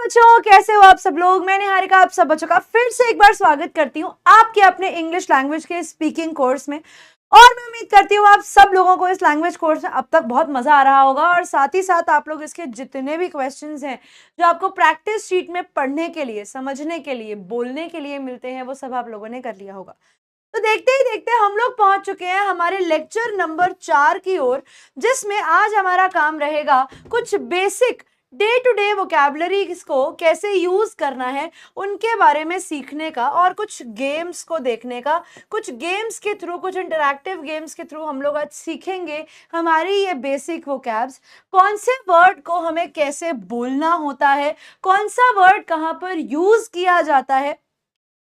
बच्चों, कैसे हो आप सब लोग। मैं निहारिका आप सब बच्चों का फिर से एक बार स्वागत करती हूँ आपके अपने इंग्लिश लैंग्वेज के स्पीकिंग कोर्स में। और मैं उम्मीद करती हूँ आप सब लोगों को इस लैंग्वेज कोर्स में अब तक बहुत मजा आ रहा होगा और साथ ही साथ आप लोग इसके जितने भी क्वेश्चंस हैं जो आपको प्रैक्टिस शीट में पढ़ने के लिए, समझने के लिए, बोलने के लिए मिलते हैं, वो सब आप लोगों ने कर लिया होगा। तो देखते ही देखते हम लोग पहुंच चुके हैं हमारे लेक्चर नंबर 4 की ओर, जिसमें आज हमारा काम रहेगा कुछ basic day to day vocabularies को कैसे यूज करना है उनके बारे में सीखने का, और कुछ गेम्स को देखने का। कुछ गेम्स के थ्रू, कुछ इंटरैक्टिव गेम्स के थ्रू हम लोग आज सीखेंगे हमारी ये बेसिक वोकैब्स, कौन से वर्ड को हमें कैसे बोलना होता है, कौन सा वर्ड कहाँ पर यूज किया जाता है,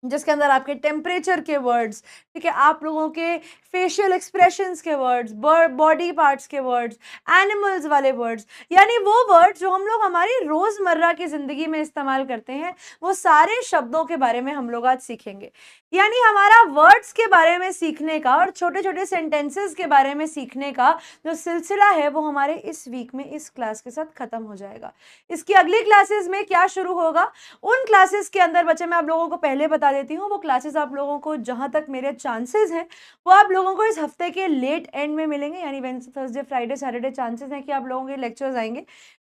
जिसके अंदर आपके टेम्परेचर के वर्ड्स, ठीक है, आप लोगों के फेशियल एक्सप्रेशंस के वर्ड्स, बॉडी पार्ट्स के वर्ड्स, एनिमल्स वाले वर्ड्स, यानी वो वर्ड्स जो हम लोग हमारी रोजमर्रा की जिंदगी में इस्तेमाल करते हैं, वो सारे शब्दों के बारे में हम लोग आज सीखेंगे। यानी हमारा वर्ड्स के बारे में सीखने का और छोटे छोटे सेंटेंसेस के बारे में सीखने का जो सिलसिला है वो हमारे इस वीक में इस क्लास के साथ खत्म हो जाएगा। इसकी अगली क्लासेस में क्या शुरू होगा, उन क्लासेस के अंदर बच्चे मैं आप लोगों को पहले बता देती हूँ, वो क्लासेस आप लोगों को जहां तक मेरे चांसेस हैं वो आप लोगों को इस हफ्ते के लेट एंड में मिलेंगे, यानी Wednesday, Thursday, Friday, Saturday chances हैं कि आप लोगों के लेक्चर्स आएंगे।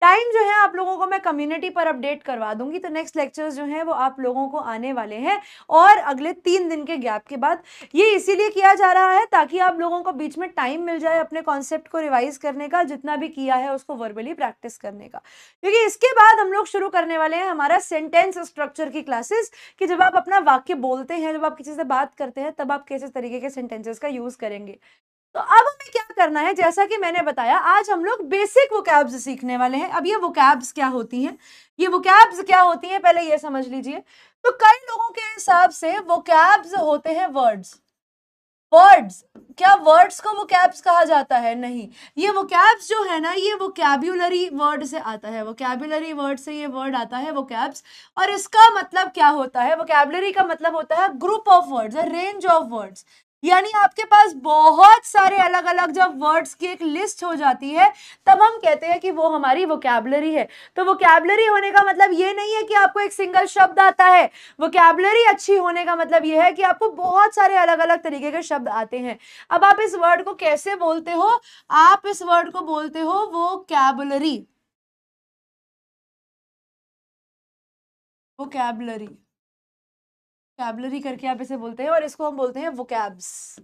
टाइम जो है आप लोगों को मैं कम्युनिटी पर अपडेट करवा दूंगी, तो नेक्स्ट लेक्चर्स जो हैं वो आप लोगों को आने वाले हैं और अगले 3 दिन के गैप के बाद। ये इसीलिए किया जा रहा है ताकि आप लोगों को बीच में टाइम मिल जाए अपने कॉन्सेप्ट को रिवाइज करने का, जितना भी किया है उसको वर्बली प्रैक्टिस करने का, क्योंकि इसके बाद हम लोग शुरू करने वाले हैं हमारा सेंटेंस स्ट्रक्चर की क्लासेस, कि जब आप अपना वाक्य बोलते हैं, जब आप किसी से बात करते हैं, तब आप कैसे तरीके के सेंटेंसेस का यूज करेंगे। तो अब हमें क्या करना है, जैसा कि मैंने बताया, आज हम लोग बेसिक वोकैब्स सीखने वाले हैं। अब ये वोकैब्स क्या होती हैं, ये वोकैब्स क्या होती हैं, पहले ये समझ लीजिए। तो कई लोगों के हिसाब से वोकैब्स होते हैं वर्ड्स। वर्ड्स, क्या वर्ड्स को वोकैब्स कहा जाता है? नहीं, ये वोकैब्स जो है ना, ये वोकैब्युलरी वर्ड से आता है। वोकैब्युलरी वर्ड से ये वर्ड आता है वोकैब्स। और इसका मतलब क्या होता है? वोकैब्युलरी का मतलब होता है group of words, range of words. यानी आपके पास बहुत सारे अलग अलग जब वर्ड्स की एक लिस्ट हो जाती है, तब हम कहते हैं कि वो हमारी वोकैबुलरी है। तो वोकैबुलरी होने का मतलब ये नहीं है कि आपको एक सिंगल शब्द आता है। वोकैबुलरी अच्छी होने का मतलब ये है कि आपको बहुत सारे अलग अलग तरीके के शब्द आते हैं। अब आप इस वर्ड को कैसे बोलते हो? आप इस वर्ड को बोलते हो वोकैबुलरी। वोकैबुलरी, वोकैबुलरी करके आप इसे बोलते हैं, और इसको हम बोलते हैं वोकैब्स।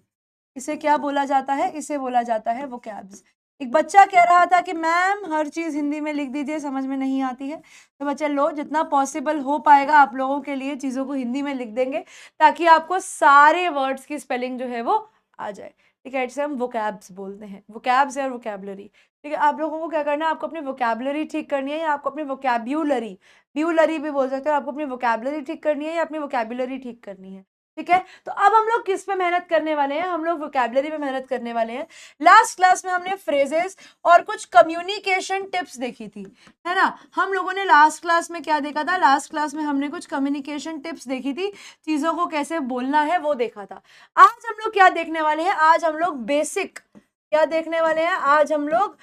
इसे क्या बोला जाता है? इसे बोला जाता है वोकैब्स। एक बच्चा कह रहा था कि मैम हर चीज हिंदी में लिख दीजिए, समझ में नहीं आती है। तो बच्चे लो, जितना पॉसिबल हो पाएगा आप लोगों के लिए चीजों को हिंदी में लिख देंगे, ताकि आपको सारे वर्ड्स की स्पेलिंग जो है वो आ जाए। ठीक है, इसे हम वोकैब्स बोलते हैं, वोकैब्स और वोकैबुलरी। ठीक है, आप लोगों को क्या करना है, आपको अपनी वोकैबुलरी ठीक करनी है, या आपको अपनी वोकैब्यूलरी, ब्यूलरी भी बोल सकते हो, आपको अपनी वोकैबुलरी ठीक करनी है या अपनी वोकैबुलरी ठीक करनी है। ठीक है, तो अब हम लोग किस पे मेहनत करने वाले हैं? हम लोग वोकैबुलरी पे मेहनत करने वाले हैं। लास्ट क्लास में हमने फ्रेजेस और कुछ कम्युनिकेशन टिप्स देखी थी, है ना। हम लोगों ने लास्ट क्लास में क्या देखा था? लास्ट क्लास में हमने कुछ कम्युनिकेशन टिप्स देखी थी, चीजों को कैसे बोलना है वो देखा था। आज हम लोग क्या देखने वाले हैं? आज हम लोग बेसिक क्या देखने वाले हैं? आज हम लोग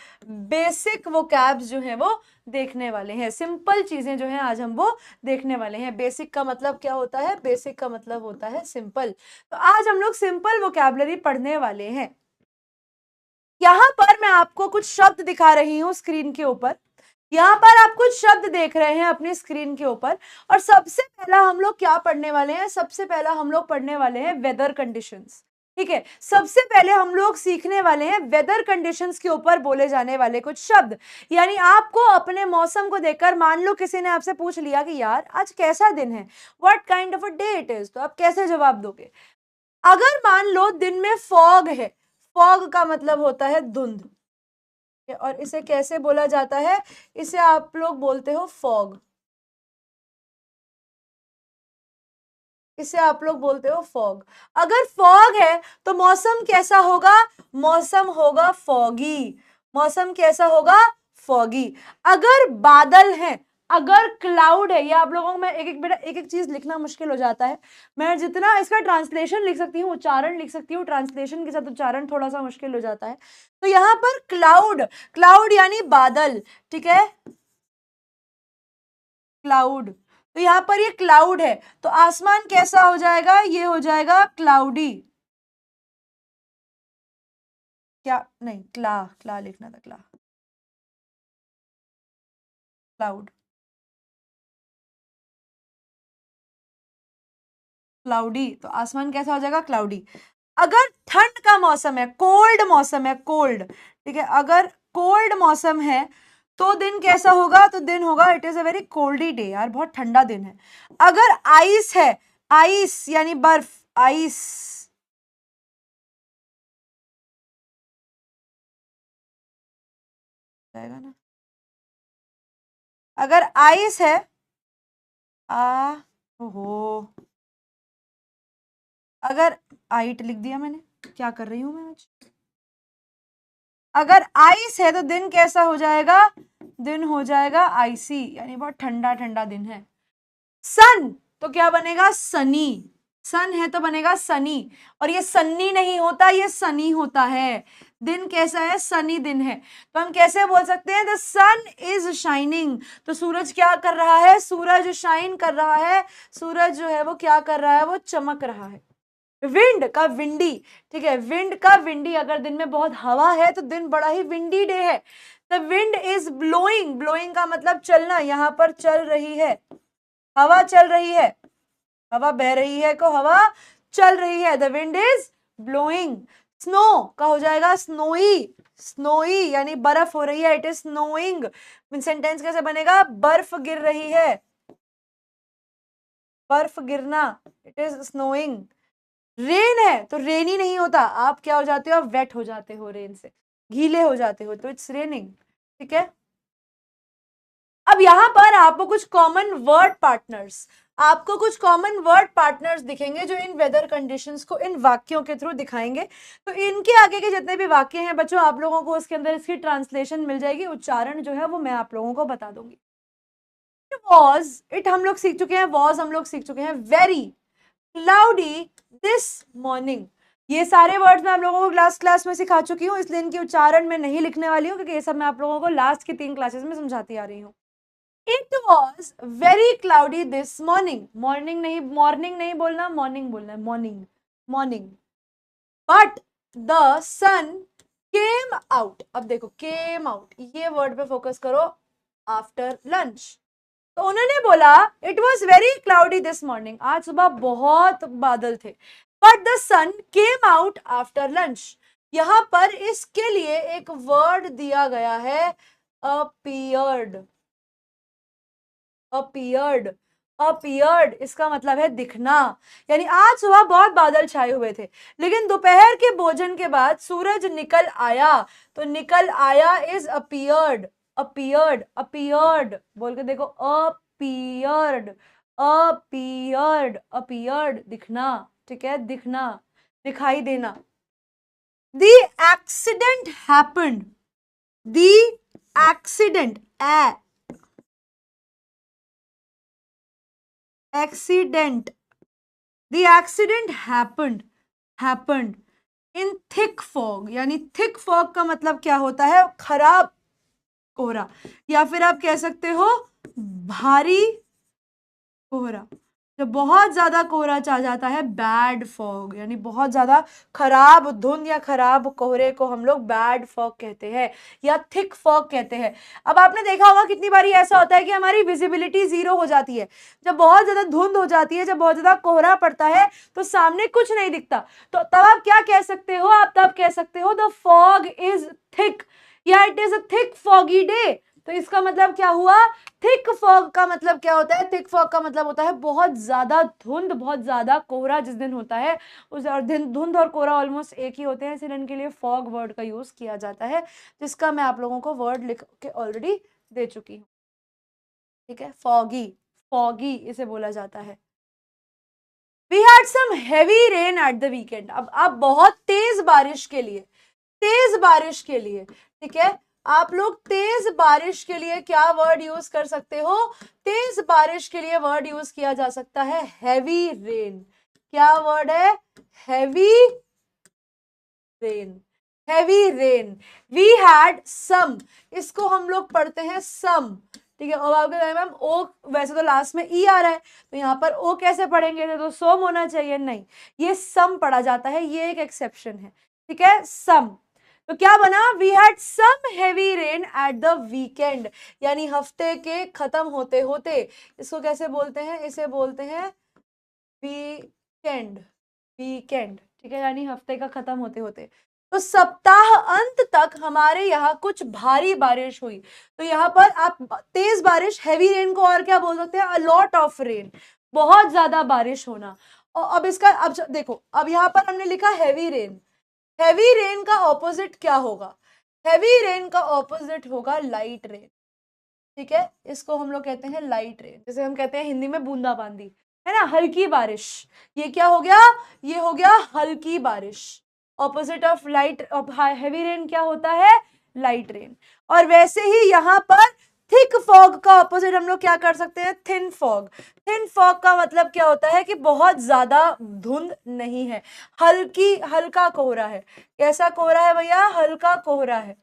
बेसिक वोकैब्स जो है वो देखने वाले हैं। सिंपल चीजें जो है आज हम वो देखने वाले हैं। बेसिक का मतलब क्या होता है? बेसिक का मतलब होता है सिंपल। तो आज हम लोग सिंपल वोकैबुलरी पढ़ने वाले हैं। यहां पर मैं आपको कुछ शब्द दिखा रही हूं स्क्रीन के ऊपर। यहां पर आप कुछ शब्द देख रहे हैं अपनी स्क्रीन के ऊपर, और सबसे पहला हम लोग क्या पढ़ने वाले हैं? सबसे पहला हम लोग पढ़ने वाले हैं वेदर कंडीशंस। ठीक है, सबसे पहले हम लोग सीखने वाले हैं वेदर कंडीशंस के ऊपर बोले जाने वाले कुछ शब्द। यानी आपको अपने मौसम को देखकर, मान लो किसी ने आपसे पूछ लिया कि यार आज कैसा दिन है, what kind of a day it is, तो आप कैसे जवाब दोगे? अगर मान लो दिन में फॉग है, फॉग का मतलब होता है धुंध, और इसे कैसे बोला जाता है? इसे आप लोग बोलते हो फॉग। इसे आप लोग बोलते हो फॉग। अगर फॉग है तो मौसम कैसा होगा? मौसम होगा फॉगी। मौसम कैसा होगा? फॉगी। अगर बादल है, अगर क्लाउड है, ये आप लोगों को मैं एक एक बेटा एक एक चीज लिखना मुश्किल हो जाता है। मैं जितना इसका ट्रांसलेशन लिख सकती हूँ, उच्चारण लिख सकती हूँ, ट्रांसलेशन के साथ उच्चारण थोड़ा सा मुश्किल हो जाता है। तो यहाँ पर क्लाउड, क्लाउड यानी बादल। ठीक है, क्लाउड, तो यहाँ पर ये क्लाउड है, तो आसमान कैसा हो जाएगा, ये हो जाएगा क्लाउडी। क्या नहीं, क्ला लिखना था, क्लाउड, क्लाउडी, तो आसमान कैसा हो जाएगा, क्लाउडी। अगर ठंड का मौसम है, कोल्ड मौसम है, कोल्ड, ठीक है, अगर कोल्ड मौसम है तो दिन कैसा होगा, तो दिन होगा it is a very coldy day, यार बहुत ठंडा दिन है। अगर आइस है, आइस यानी बर्फ, आइस, जाएगा ना, अगर आइस है, आ ओहो, अगर आइट लिख दिया मैंने, क्या कर रही हूं मैं आज, अगर आइस है तो दिन कैसा हो जाएगा, दिन हो जाएगा आइसी, यानी बहुत ठंडा ठंडा दिन है। सन तो क्या बनेगा, सनी, सन है तो बनेगा सनी, और ये सन्नी नहीं होता, ये सनी होता है। दिन कैसा है, सनी दिन है, तो हम कैसे बोल सकते हैं, द सन इज शाइनिंग, तो सूरज क्या कर रहा है, सूरज शाइन कर रहा है, सूरज जो है वो क्या कर रहा है, वो चमक रहा है। विंड का विंडी, ठीक है, विंड का विंडी, अगर दिन में बहुत हवा है तो दिन बड़ा ही विंडी डे है। The wind is blowing, blowing का मतलब चलना, यहाँ पर चल रही है, हवा चल रही है, हवा बह रही है को हवा चल रही है, the wind is blowing. Snow का हो जाएगा स्नोई, स्नोई यानी बर्फ हो रही है, इट इज स्नोइंग, सेंटेंस कैसे बनेगा, बर्फ गिर रही है, बर्फ गिरना, इट इज स्नोइंग। रेन है तो रेनी नहीं होता, आप क्या हो जाते हो, आप वेट हो जाते हो, रेन से गीले हो जाते हो, तो इट्स रेनिंग, ठीक है। अब यहां पर आपको कुछ कॉमन वर्ड पार्टनर्स, आपको कुछ कॉमन वर्ड पार्टनर्स दिखेंगे जो इन वेदर कंडीशंस को इन वाक्यों के थ्रू दिखाएंगे। तो इनके आगे के जितने भी वाक्य हैं बच्चों, आप लोगों को उसके अंदर इसकी ट्रांसलेशन मिल जाएगी, उच्चारण जो है वो मैं आप लोगों को बता दूंगी। वॉज, इट हम लोग सीख चुके हैं, वॉज हम लोग सीख चुके हैं, वेरी क्लाउडी दिस मॉर्निंग, ये सारे वर्ड्स मैं आप लोगों को लास्ट क्लास में सिखा चुकी हूँ, इसलिए इनकी उच्चारण में नहीं लिखने वाली हूँ, क्योंकि ये सब मैं आप लोगों को लास्ट की 3 क्लासेस में समझाती आ रही हूँ। It was very cloudy this morning, morning नहीं बोलना, morning बोलना है, morning, but the sun came out, अब देखो came out, ये वर्ड पे फोकस करो, after lunch, तो उन्होंने बोला it was very cloudy this morning, आज सुबह बहुत बादल थे, but the sun came out after lunch. यहां पर इसके लिए एक वर्ड दिया गया है, अपीयर्ड, अपीयर्ड, अपीयर्ड इसका मतलब है दिखना, यानी आज सुबह बहुत बादल छाए हुए थे, लेकिन दोपहर के भोजन के बाद सूरज निकल आया, तो निकल आया इज अपीयर्ड, अपीयर्ड, अपीयर्ड बोल के देखो, अपीयर्ड, अपीयर्ड, अपीयर्ड दिखना, ठीक है, दिखना, दिखाई देना। The accident happened, the accident, accident, the accident happened in thick fog, यानी थिक फॉग का मतलब क्या होता है, खराब कोहरा, या फिर आप कह सकते हो भारी कोहरा, जब बहुत ज्यादा कोहरा छा जाता है, बैड फॉग, यानी बहुत ज्यादा खराब धुंध या खराब कोहरे को हम लोग बैड फॉग कहते हैं या थिक फॉग कहते हैं। अब आपने देखा होगा कितनी बारी ऐसा होता है कि हमारी विजिबिलिटी 0 हो जाती है, जब बहुत ज्यादा धुंध हो जाती है, जब बहुत ज्यादा कोहरा पड़ता है तो सामने कुछ नहीं दिखता, तो तब आप क्या कह सकते हो, आप तब कह सकते हो द फॉग इज थिक, या it is a thick foggy day. तो इसका मतलब क्या हुआ, थिक फॉग का मतलब क्या होता है, थिक फॉग का मतलब होता है बहुत ज्यादा धुंध, बहुत ज्यादा कोहरा जिस दिन होता है उस, और धुंध और कोहरा ऑलमोस्ट एक ही होते हैं, इसलिए इनके लिए फॉग वर्ड का यूज किया जाता है, जिसका मैं आप लोगों को वर्ड लिख के ऑलरेडी दे चुकी हूँ, ठीक है, फॉगी, फॉगी इसे बोला जाता है। We had some heavy rain at the weekend, अब आप बहुत तेज बारिश के लिए, तेज बारिश के लिए, ठीक है, आप लोग तेज बारिश के लिए क्या वर्ड यूज कर सकते हो, तेज बारिश के लिए वर्ड यूज किया जा सकता है हैवी रेन, क्या वर्ड है, heavy rain, heavy rain. We had some, इसको हम लोग पढ़ते हैं सम, ठीक है। और आपके कहेंगे मैम ओ, वैसे तो लास्ट में ई आ रहा है तो यहाँ पर ओ कैसे पढ़ेंगे, तो सोम होना चाहिए, नहीं, ये सम पढ़ा जाता है, ये एक एक्सेप्शन है, ठीक है, सम। तो क्या बना, we had some heavy rain at the weekend, यानी हफ्ते के खत्म होते होते, इसको कैसे बोलते हैं, इसे बोलते हैं वीकेंड, वीकेंड, ठीक है, यानी हफ्ते का खत्म होते होते। तो सप्ताह अंत तक हमारे यहाँ कुछ भारी बारिश हुई। तो यहाँ पर आप तेज बारिश, हैवी रेन को और क्या बोल सकते हैं, अ लॉट ऑफ रेन, बहुत ज्यादा बारिश होना। और अब इसका, अब देखो, अब यहाँ पर हमने लिखा हैवी रेन, हैवी रेन का ऑपोजिट क्या होगा, हैवी रेन का ऑपोजिट होगा लाइट रेन, ठीक है, इसको हम लोग कहते हैं लाइट रेन, जैसे हम कहते हैं हिंदी में बूंदाबांदी, है ना, हल्की बारिश, ये क्या हो गया, ये हो गया हल्की बारिश। Opposite of light of heavy rain क्या होता है, लाइट रेन। और वैसे ही यहाँ पर थिक फॉग का ऑपोजिट हम लोग क्या कर सकते हैं, थिन फॉग। थिन फॉग का मतलब क्या होता है कि बहुत ज्यादा धुंध नहीं है, हल्की, हल्का कोहरा है। कैसा कोहरा है भैया, हल्का कोहरा है,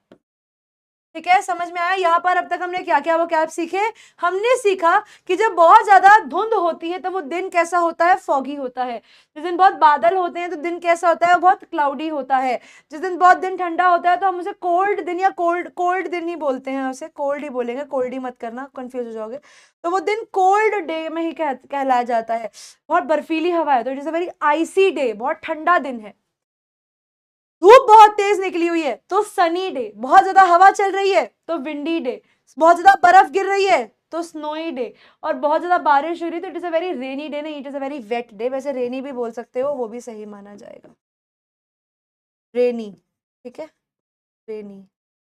ठीक है, समझ में आया। यहाँ पर अब तक हमने क्या क्या वो क्या सीखे, हमने सीखा कि जब बहुत ज्यादा धुंध होती है तो वो दिन कैसा होता है, फॉगी होता है। जिस दिन बहुत बादल होते हैं तो दिन कैसा होता है, बहुत क्लाउडी होता है। जिस दिन बहुत दिन ठंडा होता है तो हम उसे कोल्ड दिन या कोल्ड कोल्ड दिन ही बोलते हैं, उसे कोल्ड ही बोलेंगे, कोल्ड ही मत करना, कंफ्यूज हो जाओगे। तो वो दिन कोल्ड डे में ही कहलाया जाता है। बहुत बर्फीली हवा है तो it is a very icy day, बहुत ठंडा दिन है। धूप बहुत तेज निकली हुई है तो सनी डे, बहुत ज्यादा हवा चल रही है तो विंडी डे, बहुत ज्यादा बर्फ गिर रही है तो स्नोई डे, और बहुत ज्यादा बारिश हो रही है तो it is a very rainy day, नहीं, it is a very wet day. वैसे रेनी भी बोल सकते हो, वो भी सही माना जाएगा, रेनी, ठीक है, रेनी।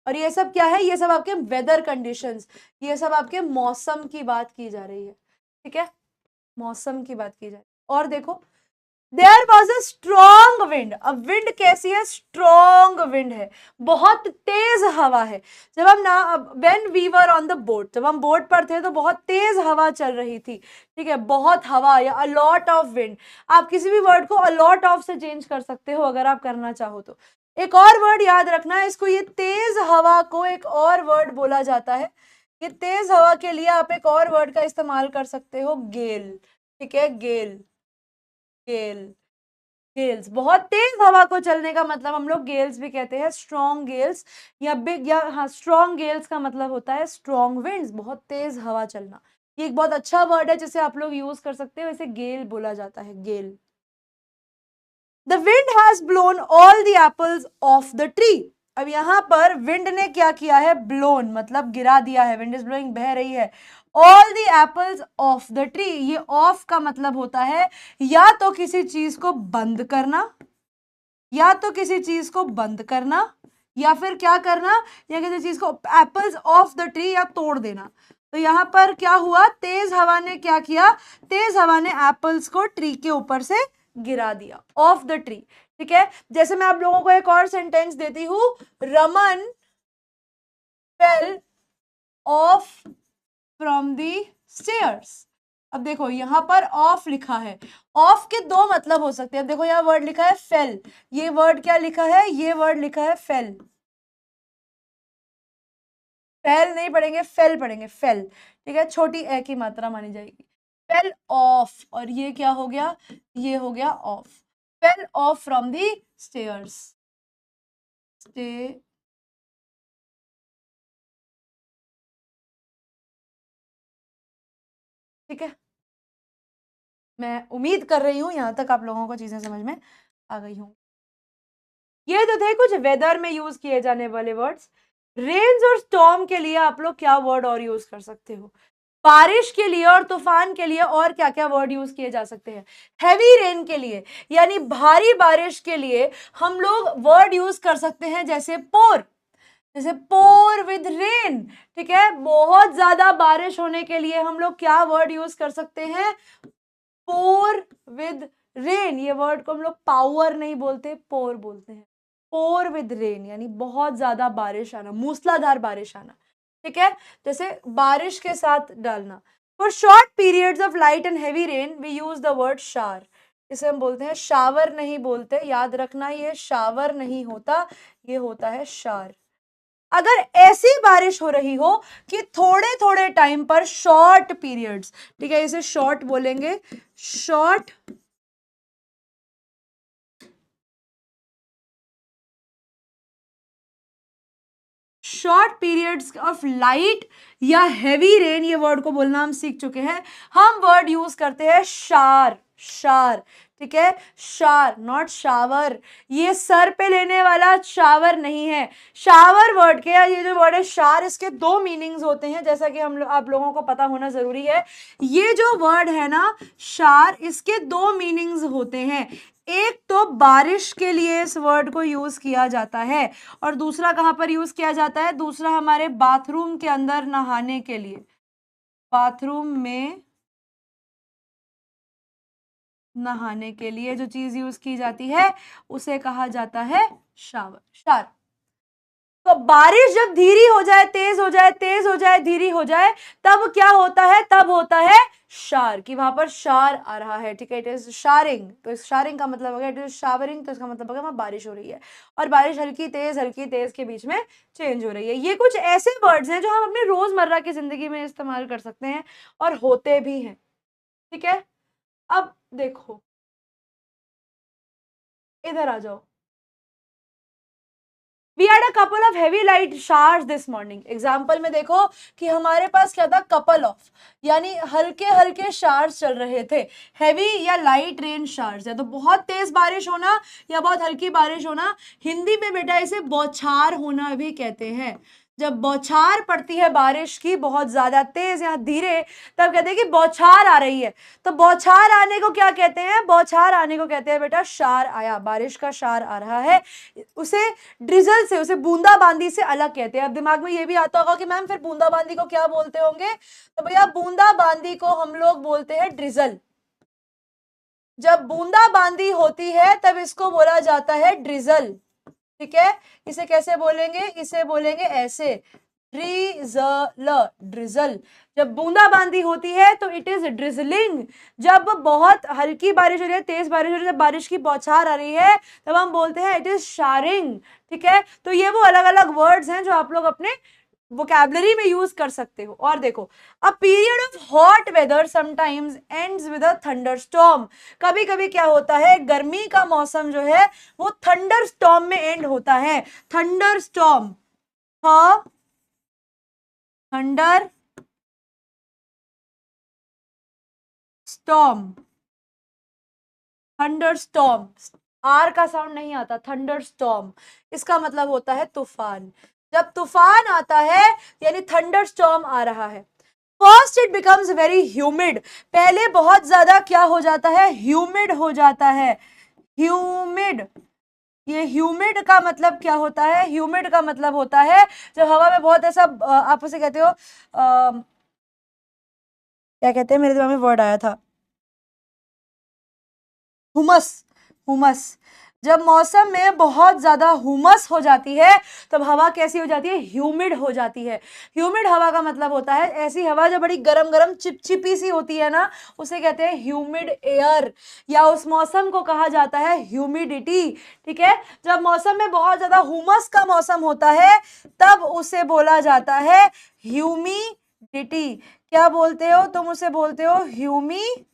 और ये सब क्या है, ये सब आपके वेदर कंडीशंस, ये सब आपके मौसम की बात की जा रही है, ठीक है, मौसम की बात की जा रही है। और देखो, there was a strong wind, अब विंड कैसी है, स्ट्रॉन्ग विंड है, बहुत तेज हवा है। जब हम ना, when we were on the boat, जब हम बोट पर थे तो बहुत तेज हवा चल रही थी, ठीक है, बहुत हवा या अ लॉट ऑफ विंड। आप किसी भी वर्ड को अ लॉट ऑफ से चेंज कर सकते हो अगर आप करना चाहो तो। एक और वर्ड याद रखना है इसको, ये तेज हवा को एक और वर्ड बोला जाता है, ये तेज हवा के लिए आप एक और वर्ड का इस्तेमाल कर सकते हो, गेल, ठीक है, गेल, गेल, गेल्स, बहुत तेज हवा को चलने का मतलब हम लोग गेल्स भी कहते हैं, स्ट्रॉन्ग गेल्स या बिग, या हाँ, स्ट्रॉन्ग गेल्स का मतलब होता है स्ट्रॉन्ग विंड्स, बहुत तेज हवा चलना। ये एक बहुत अच्छा वर्ड है जिसे आप लोग यूज कर सकते हो, इसे गेल बोला जाता है, gale. The wind has blown all the apples of the tree. अब यहाँ पर विंड ने क्या किया है, ब्लोन मतलब गिरा दिया है, विंड इज ब्लोइंग, बह रही है, all the apples of the tree. ये ऑफ का मतलब होता है या तो किसी चीज को बंद करना, या तो किसी चीज को बंद करना, या फिर क्या करना, या किसी चीज को, एप्पल्स ऑफ द ट्री, या तोड़ देना। तो यहाँ पर क्या हुआ, तेज हवा ने क्या किया, तेज हवा ने एप्पल्स को ट्री के ऊपर से गिरा दिया, ऑफ द ट्री, ठीक है। जैसे मैं आप लोगों को एक और सेंटेंस देती हूं, Raman fell off from the stairs. अब देखो यहाँ पर ऑफ लिखा है, ऑफ के दो मतलब हो सकते हैं। अब देखो यहाँ वर्ड लिखा है फेल, ये वर्ड क्या लिखा है, ये वर्ड लिखा है फेल, फेल नहीं पढ़ेंगे, फेल पढ़ेंगे, फेल, ठीक है, छोटी ए की मात्रा मानी जाएगी। फेल ऑफ, और ये क्या हो गया, ये हो गया of, fell off from the stairs, stay, ठीक है। मैं उम्मीद कर रही हूं यहां तक आप लोगों को चीजें समझ में आ गई हों। ये तो थे कुछ वेदर में यूज किए जाने वाले वर्ड्स। रेन्स और स्टॉर्म के लिए आप लोग क्या वर्ड और यूज कर सकते हो, बारिश के लिए और तूफान के लिए और क्या क्या वर्ड यूज किए जा सकते हैं। हैवी रेन के लिए यानी भारी बारिश के लिए हम लोग वर्ड यूज कर सकते हैं जैसे पोर, जैसे पोर विद रेन, ठीक है। बहुत ज्यादा बारिश होने के लिए हम लोग क्या वर्ड यूज कर सकते हैं, पोर विद रेन। ये वर्ड को हम लोग पावर नहीं बोलते, पोर बोलते हैं। पोर विद रेन यानी बहुत ज्यादा बारिश आना, मूसलाधार बारिश आना, ठीक है, जैसे बारिश के साथ डालना। For short periods of light and heavy rain we use the word shower, इसे हम बोलते हैं शावर नहीं बोलते, याद रखना ये शावर नहीं होता, ये होता है शार, अगर ऐसी बारिश हो रही हो कि थोड़े थोड़े टाइम पर शॉर्ट पीरियड्स, ठीक है, इसे शॉर्ट बोलेंगे, short short periods of light या हैवी रेन, ये वर्ड को बोलना हम सीख चुके हैं। हम वर्ड यूज करते हैं शार, शार, ठीक है, शार, नॉट शावर। ये सर पे लेने वाला शावर नहीं है। शावर वर्ड के, ये जो वर्ड है शार, इसके दो मीनिंग्स होते हैं, जैसा कि आप लोगों को पता होना जरूरी है। ये जो वर्ड है ना शार, इसके दो मीनिंग्स होते हैं। एक तो बारिश के लिए इस वर्ड को यूज किया जाता है, और दूसरा कहां पर यूज किया जाता है, दूसरा हमारे बाथरूम के अंदर नहाने के लिए, बाथरूम में नहाने के लिए जो चीज यूज की जाती है उसे कहा जाता है शावर, शार। तो बारिश जब धीरी हो जाए, तेज हो जाए, तेज हो जाए, धीरी हो जाए, तब क्या होता है, तब होता है शार, कि वहां पर शार आ रहा है, ठीक है, इट इज शारिंग। तो इस शारिंग का मतलब हो गया इट इज शावरिंग, तो इसका मतलब हो गया वहां बारिश हो रही है, और बारिश हल्की तेज के बीच में चेंज हो रही है। ये कुछ ऐसे वर्ड्स हैं जो हम अपने रोजमर्रा की जिंदगी में इस्तेमाल कर सकते हैं और होते भी हैं, ठीक है। अब देखो, इधर आ जाओ। We had a couple of heavy light showers this morning. Example में देखो कि हमारे पास क्या था, कपल ऑफ, यानी हल्के हल्के शावर्स चल रहे थे। हैवी या लाइट रेन शावर्स है तो बहुत तेज बारिश होना या बहुत हल्की बारिश होना। हिंदी में बेटा इसे बौछार होना भी कहते हैं। जब बौछार पड़ती है बारिश की, बहुत ज्यादा तेज या धीरे, तब कहते हैं कि बौछार आ रही है। तो बौछार आने को क्या कहते हैं, बौछार आने को कहते हैं बेटा शार आया, बारिश का शार आ रहा है। उसे ड्रिजल से, उसे बूंदाबांदी से अलग कहते हैं। अब दिमाग में ये भी आता होगा कि मैम फिर बूंदाबांदी को क्या बोलते होंगे, तो भैया बूंदाबांदी को हम लोग बोलते हैं ड्रिजल। जब बूंदाबांदी होती है तब इसको बोला जाता है ड्रिजल, ठीक है। इसे कैसे बोलेंगे, इसे बोलेंगे ऐसे, ड्रिजल, ड्रिजल। जब बूंदाबांदी होती है तो इट इज ड्रिजलिंग। जब बहुत हल्की बारिश हो रही है, तेज बारिश हो रही है, जब बारिश की बौछार आ रही है, तब हम बोलते हैं इट इज शारिंग, ठीक है। तो ये वो अलग अलग वर्ड्स हैं जो आप लोग अपने वोकैबुलरी में यूज कर सकते हो। और देखो, a period of hot weather sometimes ends with a thunderstorm. कभी कभी क्या होता है, गर्मी का मौसम जो है वो थंडरस्टॉर्म में एंड होता है। Thunderstorm, thunder storm, thunderstorm, R का साउंड नहीं आता, थंडरस्टॉर्म, इसका मतलब होता है तूफान। जब तूफान आता है यानी थंडरस्टॉर्म आ रहा है। First it becomes very humid, पहले बहुत ज्यादा क्या हो जाता है, ह्यूमिड हो जाता है, ह्यूमिड। ये ह्यूमिड का मतलब क्या होता है, ह्यूमिड का मतलब होता है जब हवा में बहुत ऐसा, आप उसे कहते हो क्या कहते हैं, मेरे दिमाग में वर्ड आया था, हुमस, हुमस। जब मौसम में बहुत ज्यादा हुमस हो जाती है तब हवा कैसी हो जाती है, ह्यूमिड हो जाती है। ह्यूमिड हवा का मतलब होता है ऐसी हवा जो बड़ी गरम गरम चिपचिपी सी होती है ना, उसे कहते हैं ह्यूमिड एयर, या उस मौसम को कहा जाता है ह्यूमिडिटी, ठीक है। जब मौसम में बहुत ज्यादा हुमस का मौसम होता है तब उसे बोला जाता है ह्यूमिडिटी। क्या बोलते हो तुम, उसे बोलते हो ह्यूमिडिटी,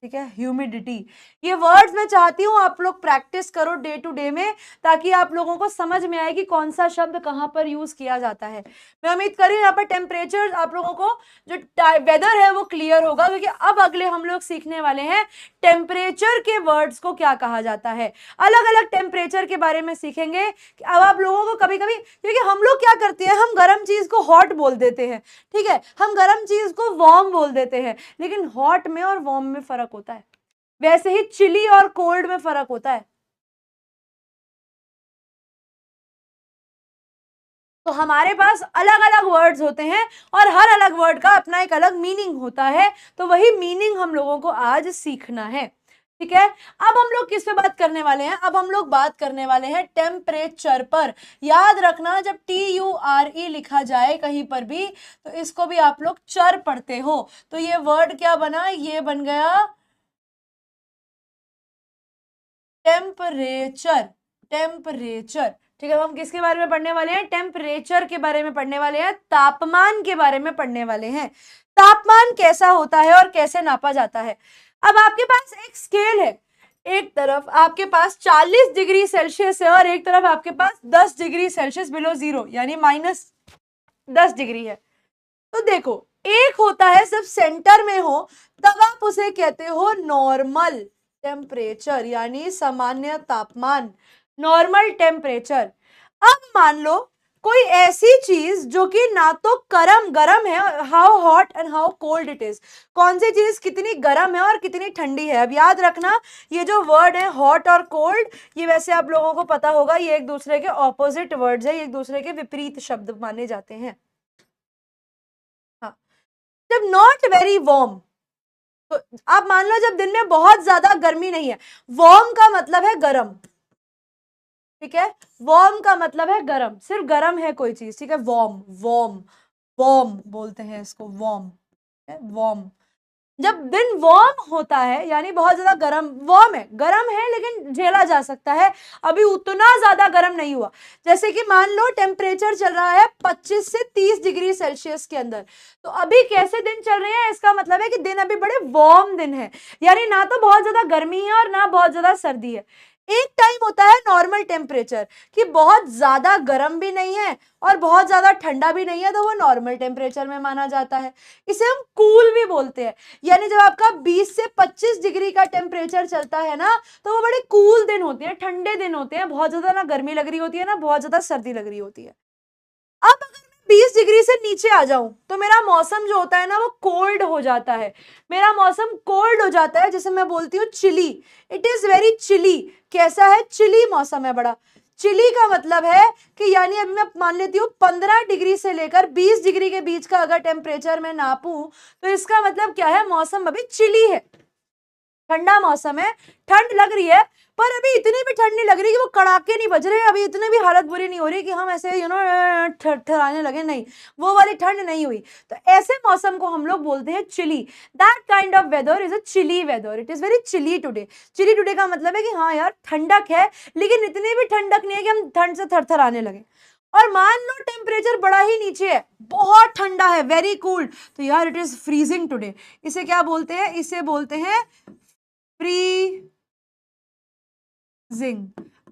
ठीक है, ह्यूमिडिटी। ये वर्ड्स मैं चाहती हूं आप लोग प्रैक्टिस करो डे टू डे में, ताकि आप लोगों को समझ में आए कि कौन सा शब्द कहां पर यूज किया जाता है। मैं उम्मीद कर रही हूं यहाँ पर टेम्परेचर आप लोगों को जो वेदर है वो क्लियर होगा, क्योंकि अब अगले हम लोग सीखने वाले हैं टेम्परेचर के वर्ड्स को क्या कहा जाता है। अलग अलग टेम्परेचर के बारे में सीखेंगे। अब आप लोगों को कभी कभी, क्योंकि हम लोग क्या करते हैं, हम गर्म चीज को हॉट बोल देते हैं, ठीक है, हम गर्म चीज को वार्म बोल देते हैं, लेकिन हॉट में और वार्म में फर्क होता है। वैसे ही चिली और कोल्ड में फर्क होता है। तो हमारे पास अलग अलग वर्ड्स होते हैं और हर अलग वर्ड का अपना एक अलग मीनिंग होता है, तो वही मीनिंग हम लोगों को आज सीखना है, ठीक है। अब हम लोग किस पे बात करने वाले हैं, अब हम लोग बात करने वाले हैं टेम्परेचर पर। याद रखना, जब TURE लिखा जाए कहीं पर भी तो इसको भी आप लोग चर पढ़ते हो। तो ये वर्ड क्या बना, ये बन गया टेम्परेचर, टेम्परेचर, ठीक है, हम किसके बारे में पढ़ने वाले हैं? टेम्परेचर के बारे में पढ़ने वाले हैं, तापमान के बारे में पढ़ने वाले हैं। तापमान कैसा होता है और कैसे नापा जाता है। अब आपके पास एक स्केल है, एक तरफ आपके पास 40 डिग्री सेल्सियस है और एक तरफ आपके पास 10 डिग्री सेल्सियस बिलो जीरो यानी -10 डिग्री है। तो देखो, एक होता है जब सेंटर में हो तब आप उसे कहते हो नॉर्मल टेम्परेचर यानी सामान्य तापमान, नॉर्मल टेम्परेचर। अब मान लो कोई ऐसी चीज जो कि ना तो गरम है, how hot and how cold it is, कौन सी चीज कितनी गरम है और कितनी ठंडी है। अब याद रखना ये जो वर्ड है हॉट और कोल्ड, ये वैसे आप लोगों को पता होगा ये एक दूसरे के ऑपोजिट वर्ड्स है, एक दूसरे के विपरीत शब्द माने जाते हैं। हाँ, जब नॉट वेरी वार्म, तो आप मान लो जब दिन में बहुत ज्यादा गर्मी नहीं है, वार्म का मतलब है गरम, ठीक है, वार्म का मतलब है गरम, सिर्फ गरम है कोई चीज, ठीक है, वार्म वार्म वार्म बोलते हैं इसको, वार्म वार्म। जब दिन वार्म होता है यानी बहुत ज्यादा गरम, वार्म है, गरम है लेकिन झेला जा सकता है, अभी उतना ज्यादा गरम नहीं हुआ। जैसे कि मान लो टेम्परेचर चल रहा है 25 से 30 डिग्री सेल्सियस के अंदर, तो अभी कैसे दिन चल रहे हैं, इसका मतलब है कि दिन अभी बड़े वार्म दिन है, यानी ना तो बहुत ज्यादा गर्मी है और ना बहुत ज्यादा सर्दी है। एक टाइम होता है नॉर्मल टेम्परेचर कि बहुत ज्यादा गर्म भी नहीं है और बहुत ज्यादा ठंडा भी नहीं है, तो वो नॉर्मल टेम्परेचर में माना जाता है। इसे हम कूल भी बोलते हैं, यानी जब आपका 20 से 25 डिग्री का टेम्परेचर चलता है ना, तो वो बड़े कूल दिन होते हैं, ठंडे दिन होते हैं, बहुत ज्यादा ना गर्मी लग रही होती है ना बहुत ज्यादा सर्दी लग रही होती है। अब अगर मैं 20 डिग्री से नीचे आ जाऊं तो मेरा मौसम जो होता है ना वो कोल्ड हो जाता है, मेरा मौसम कोल्ड हो जाता है, जैसे मैं बोलती हूँ chilly, it is very chilly. कैसा है? चिली मौसम है बड़ा। चिली का मतलब है कि यानी अभी मैं मान लेती हूँ 15 डिग्री से लेकर 20 डिग्री के बीच का अगर टेम्परेचर मैं नापूं तो इसका मतलब क्या है, मौसम अभी चिली है, ठंडा मौसम है, ठंड लग रही है पर अभी इतनी भी ठंड नहीं लग रही कि वो कड़ाके नहीं बज रहे, अभी इतनी भी हालत बुरी नहीं हो रही कि हम ऐसे ठराने लगे, नहीं, वो वाली ठंड नहीं हुई। तो ऐसे मौसम को हम लोग बोलते हैं chilly. That kind of weather is a chilly weather, it is very chilly today. Chilly today का मतलब है कि हाँ यार ठंडक है लेकिन इतनी भी ठंडक नहीं है कि हम ठंड से थरथराने लगे। और मान लो टेम्परेचर बड़ा ही नीचे है, बहुत ठंडा है, वेरी कूल्ड, तो यार इट इज फ्रीजिंग टुडे। इसे क्या बोलते हैं? इसे बोलते हैं फ्रीजिंग।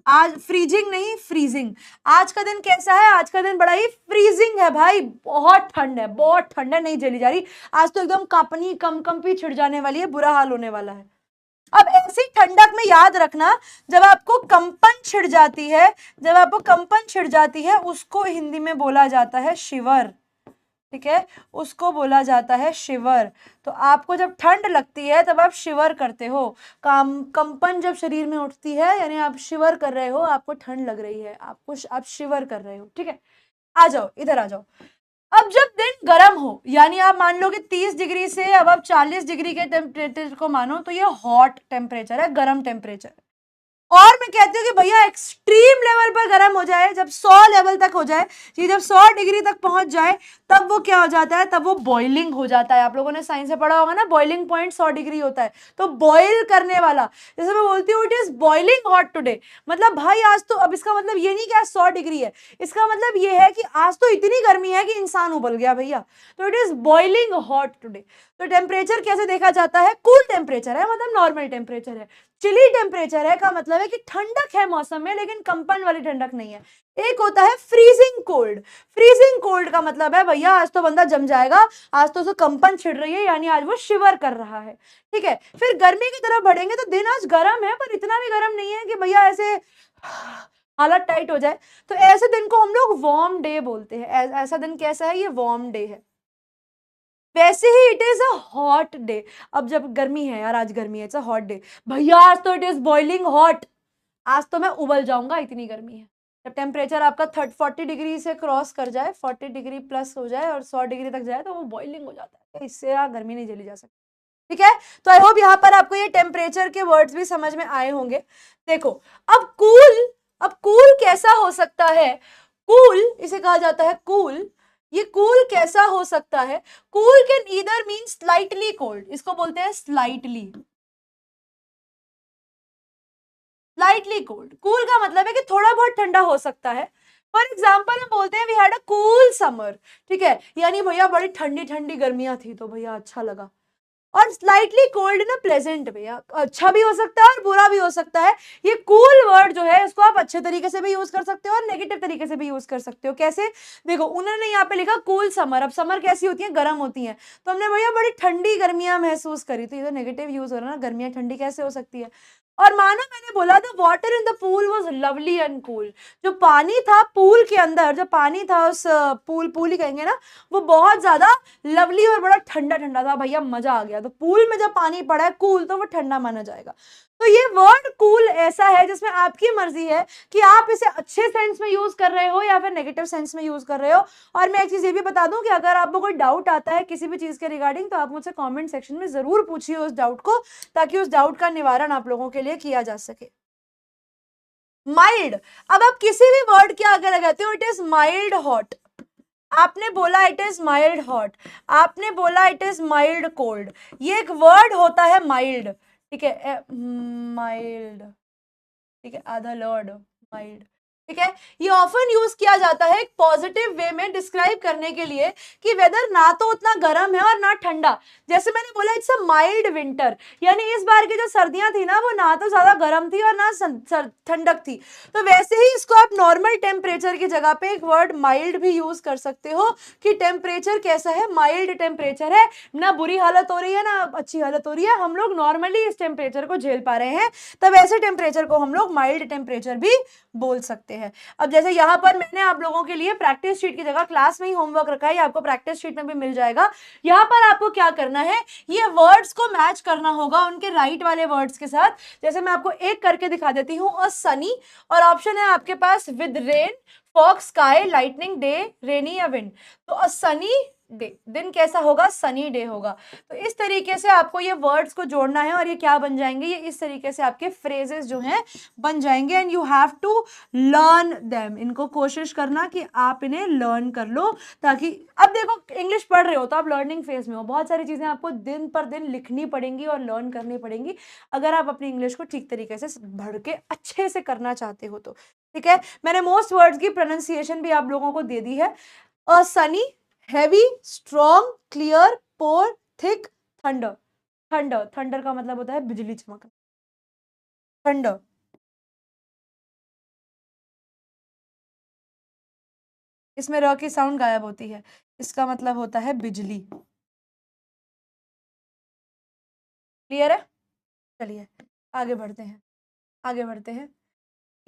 आज फ्रीजिंग नहीं, फ्रीजिंग। आज का दिन कैसा है? आज का दिन बड़ा ही फ्रीजिंग है भाई, बहुत ठंड है, बहुत ठंड है, नहीं झेली जा रही। आज तो एकदम कांपनी कंपी छिड़ जाने वाली है, बुरा हाल होने वाला है। अब ऐसी ठंडक में याद रखना, जब आपको कंपन छिड़ जाती है, जब आपको कंपन छिड़ जाती है उसको हिंदी में बोला जाता है शिवर, ठीक है, उसको बोला जाता है शिवर। तो आपको जब ठंड लगती है तब आप शिवर करते हो, कंपन जब शरीर में उठती है यानी आप शिवर कर रहे हो, आपको ठंड लग रही है, आप शिवर कर रहे हो, ठीक है। आ जाओ, इधर आ जाओ। अब जब दिन गर्म हो यानी आप मान लो कि 30 डिग्री से अब आप 40 डिग्री के टेम्परेचर को मानो, तो ये हॉट टेम्परेचर है, गर्म टेम्परेचर। और मैं कहती हूँ कि भैया एक्सट्रीम लेवल पर गर्म हो जाए, जब 100 लेवल तक हो जाए, जब 100 डिग्री तक पहुंच जाए, तब वो क्या हो जाता है, तब वो बॉइलिंग हो जाता है। आप लोगों ने साइंस में पढ़ा होगा ना, बॉइलिंग पॉइंट 100 डिग्री होता है, तो बॉइल करने वाला, जैसे मैं बोलती हूँ it is boiling hot today, मतलब भाई आज तो, अब इसका मतलब ये नहीं कि आज 100 डिग्री है, इसका मतलब ये है कि आज तो इतनी गर्मी है कि इंसान उबल गया भैया, तो it is boiling hot today. तो टेम्परेचर कैसे देखा जाता है? कूल टेम्परेचर है मतलब नॉर्मल टेम्परेचर है, चिली टेम्परेचर है का मतलब है कि ठंडक है मौसम में लेकिन कंपन वाली ठंडक नहीं है। एक होता है फ्रीजिंग कोल्ड। फ्रीजिंग कोल्ड का मतलब है भैया आज तो बंदा जम जाएगा, आज तो उसे कंपन छिड़ रही है यानी आज वो शिवर कर रहा है, ठीक है। फिर गर्मी की तरफ बढ़ेंगे तो दिन आज गर्म है पर इतना भी गर्म नहीं है कि भैया ऐसे हालत टाइट हो जाए, तो ऐसे दिन को हम लोग वार्म डे बोलते हैं। ऐसा दिन कैसा है? ये वार्म डे है। वैसे ही it is a hot day. अब जब गर्मी है यार, आज गर्मी है, इट्स अ हॉट डे, भैया आज तो इट इज बॉइलिंग हॉट, आज तो मैं उबल जाऊंगा, इतनी गर्मी है। जब टेम्परेचर आपका 40 डिग्री से क्रॉस कर जाए, 40 डिग्री प्लस हो जाए और 100 डिग्री तक जाए तो वो बॉइलिंग हो जाता है, इससे यार गर्मी नहीं झेली जा सकती, ठीक है। तो आई होप यहाँ पर आपको ये टेम्परेचर के वर्ड्स भी समझ में आए होंगे। देखो अब कूल, अब कूल कैसा हो सकता है? कूल इसे कहा जाता है कूल। ये कूल कैसा हो सकता है? Cool can either mean slightly cold, इसको बोलते हैं स्लाइटली, स्लाइटली कोल्ड, कूल का मतलब है कि थोड़ा बहुत ठंडा हो सकता है। फॉर एग्जाम्पल हम बोलते हैं we had a cool summer, ठीक है, यानी भैया बड़ी ठंडी ठंडी गर्मियां थी तो भैया अच्छा लगा। और स्लाइटली कोल्ड ना प्लेजेंट भैया, अच्छा भी हो सकता है और बुरा भी हो सकता है। ये कूल वर्ड जो है इसको आप अच्छे तरीके से भी यूज कर सकते हो और नेगेटिव तरीके से भी यूज कर सकते हो। कैसे? देखो उन्होंने यहाँ पे लिखा कूल समर, अब समर कैसी होती है? गर्म होती है, तो हमने भैया बड़ी ठंडी गर्मियां महसूस करी, तो ये तो नेगेटिव यूज हो रहा है ना, गर्मियां ठंडी कैसे हो सकती है। और मानो मैंने बोला the water in the pool was lovely and cool, जो पानी था पूल के अंदर, जो पानी था उस पूल ही कहेंगे ना, वो बहुत ज्यादा लवली और बड़ा ठंडा ठंडा था, भैया मजा आ गया। तो पूल में जब पानी पड़ा है कूल, तो वो ठंडा माना जाएगा। तो ये वर्ड कूल ऐसा है जिसमें आपकी मर्जी है कि आप इसे अच्छे सेंस में यूज कर रहे हो या फिर नेगेटिव सेंस में यूज कर रहे हो। और मैं एक चीज ये भी बता दूं कि अगर आपको कोई डाउट आता है किसी भी चीज के रिगार्डिंग, तो आप मुझसे कमेंट सेक्शन में जरूर पूछिए उस डाउट को, ताकि उस डाउट का निवारण आप लोगों के लिए किया जा सके। माइल्ड, अब आप किसी भी वर्ड के आगे लगाते हो, इट इज माइल्ड हॉट, आपने बोला इट इज माइल्ड हॉट, आपने बोला इट इज माइल्ड कोल्ड, ये एक वर्ड होता है माइल्ड, ठीक है, माइल्ड, ठीक है, आधा लॉर्ड माइल्ड, ठीक है। ये ऑफन यूज किया जाता है एक पॉजिटिव वे में डिस्क्राइब करने के लिए कि वेदर ना तो उतना गर्म है और ना ठंडा। जैसे मैंने बोला इट्स अ माइल्ड विंटर, यानी इस बार की जो सर्दियां थी ना, वो ना तो ज्यादा गर्म थी और ना ठंडक थी। तो वैसे ही इसको आप नॉर्मल टेम्परेचर की जगह पे एक वर्ड माइल्ड भी यूज कर सकते हो कि टेम्परेचर कैसा है, माइल्ड टेम्परेचर है, ना बुरी हालत हो रही है ना अच्छी हालत हो रही है, हम लोग नॉर्मली इस टेम्परेचर को झेल पा रहे हैं, तब ऐसे टेम्परेचर को हम लोग माइल्ड टेम्परेचर भी बोल सकते हैं। अब जैसे यहाँ पर मैंने आप लोगों के लिए प्रैक्टिस शीट की जगह क्लास में ही होमवर्क रखा है, आपको प्रैक्टिस शीट में भी मिल जाएगा। यहाँ पर आपको क्या करना है, ये वर्ड्स को मैच करना होगा उनके राइट वाले वर्ड्स के साथ। जैसे मैं आपको एक करके दिखा देती हूँ, अ सनी, और ऑप्शन है आपके पास with rain, fog, sky, lightning, day, rainy या विंड। तो अ सनी डे, दिन कैसा होगा? सनी डे होगा। तो इस तरीके से आपको ये वर्ड्स को जोड़ना है और ये क्या बन जाएंगे, ये इस तरीके से आपके फ्रेजेस जो हैं बन जाएंगे, and you have to learn them. इनको कोशिश करना कि आप इन्हें लर्न कर लो, ताकि अब देखो इंग्लिश पढ़ रहे हो तो आप लर्निंग फेज में हो, बहुत सारी चीजें आपको दिन पर दिन लिखनी पड़ेंगी और लर्न करनी पड़ेंगी अगर आप अपनी इंग्लिश को ठीक तरीके से भर के अच्छे से करना चाहते हो तो, ठीक है। मैंने मोस्ट वर्ड्स की प्रोनाउंसिएशन भी आप लोगों को दे दी है। अ सनी, हैवी, स्ट्रॉन्ग, क्लियर, पोर, थिक, थंडर। थंडर, थंडर का मतलब होता है बिजली चमकना, थंडर। इसमें र की साउंड गायब होती है, इसका मतलब होता है बिजली। क्लियर है? चलिए आगे बढ़ते हैं, आगे बढ़ते हैं।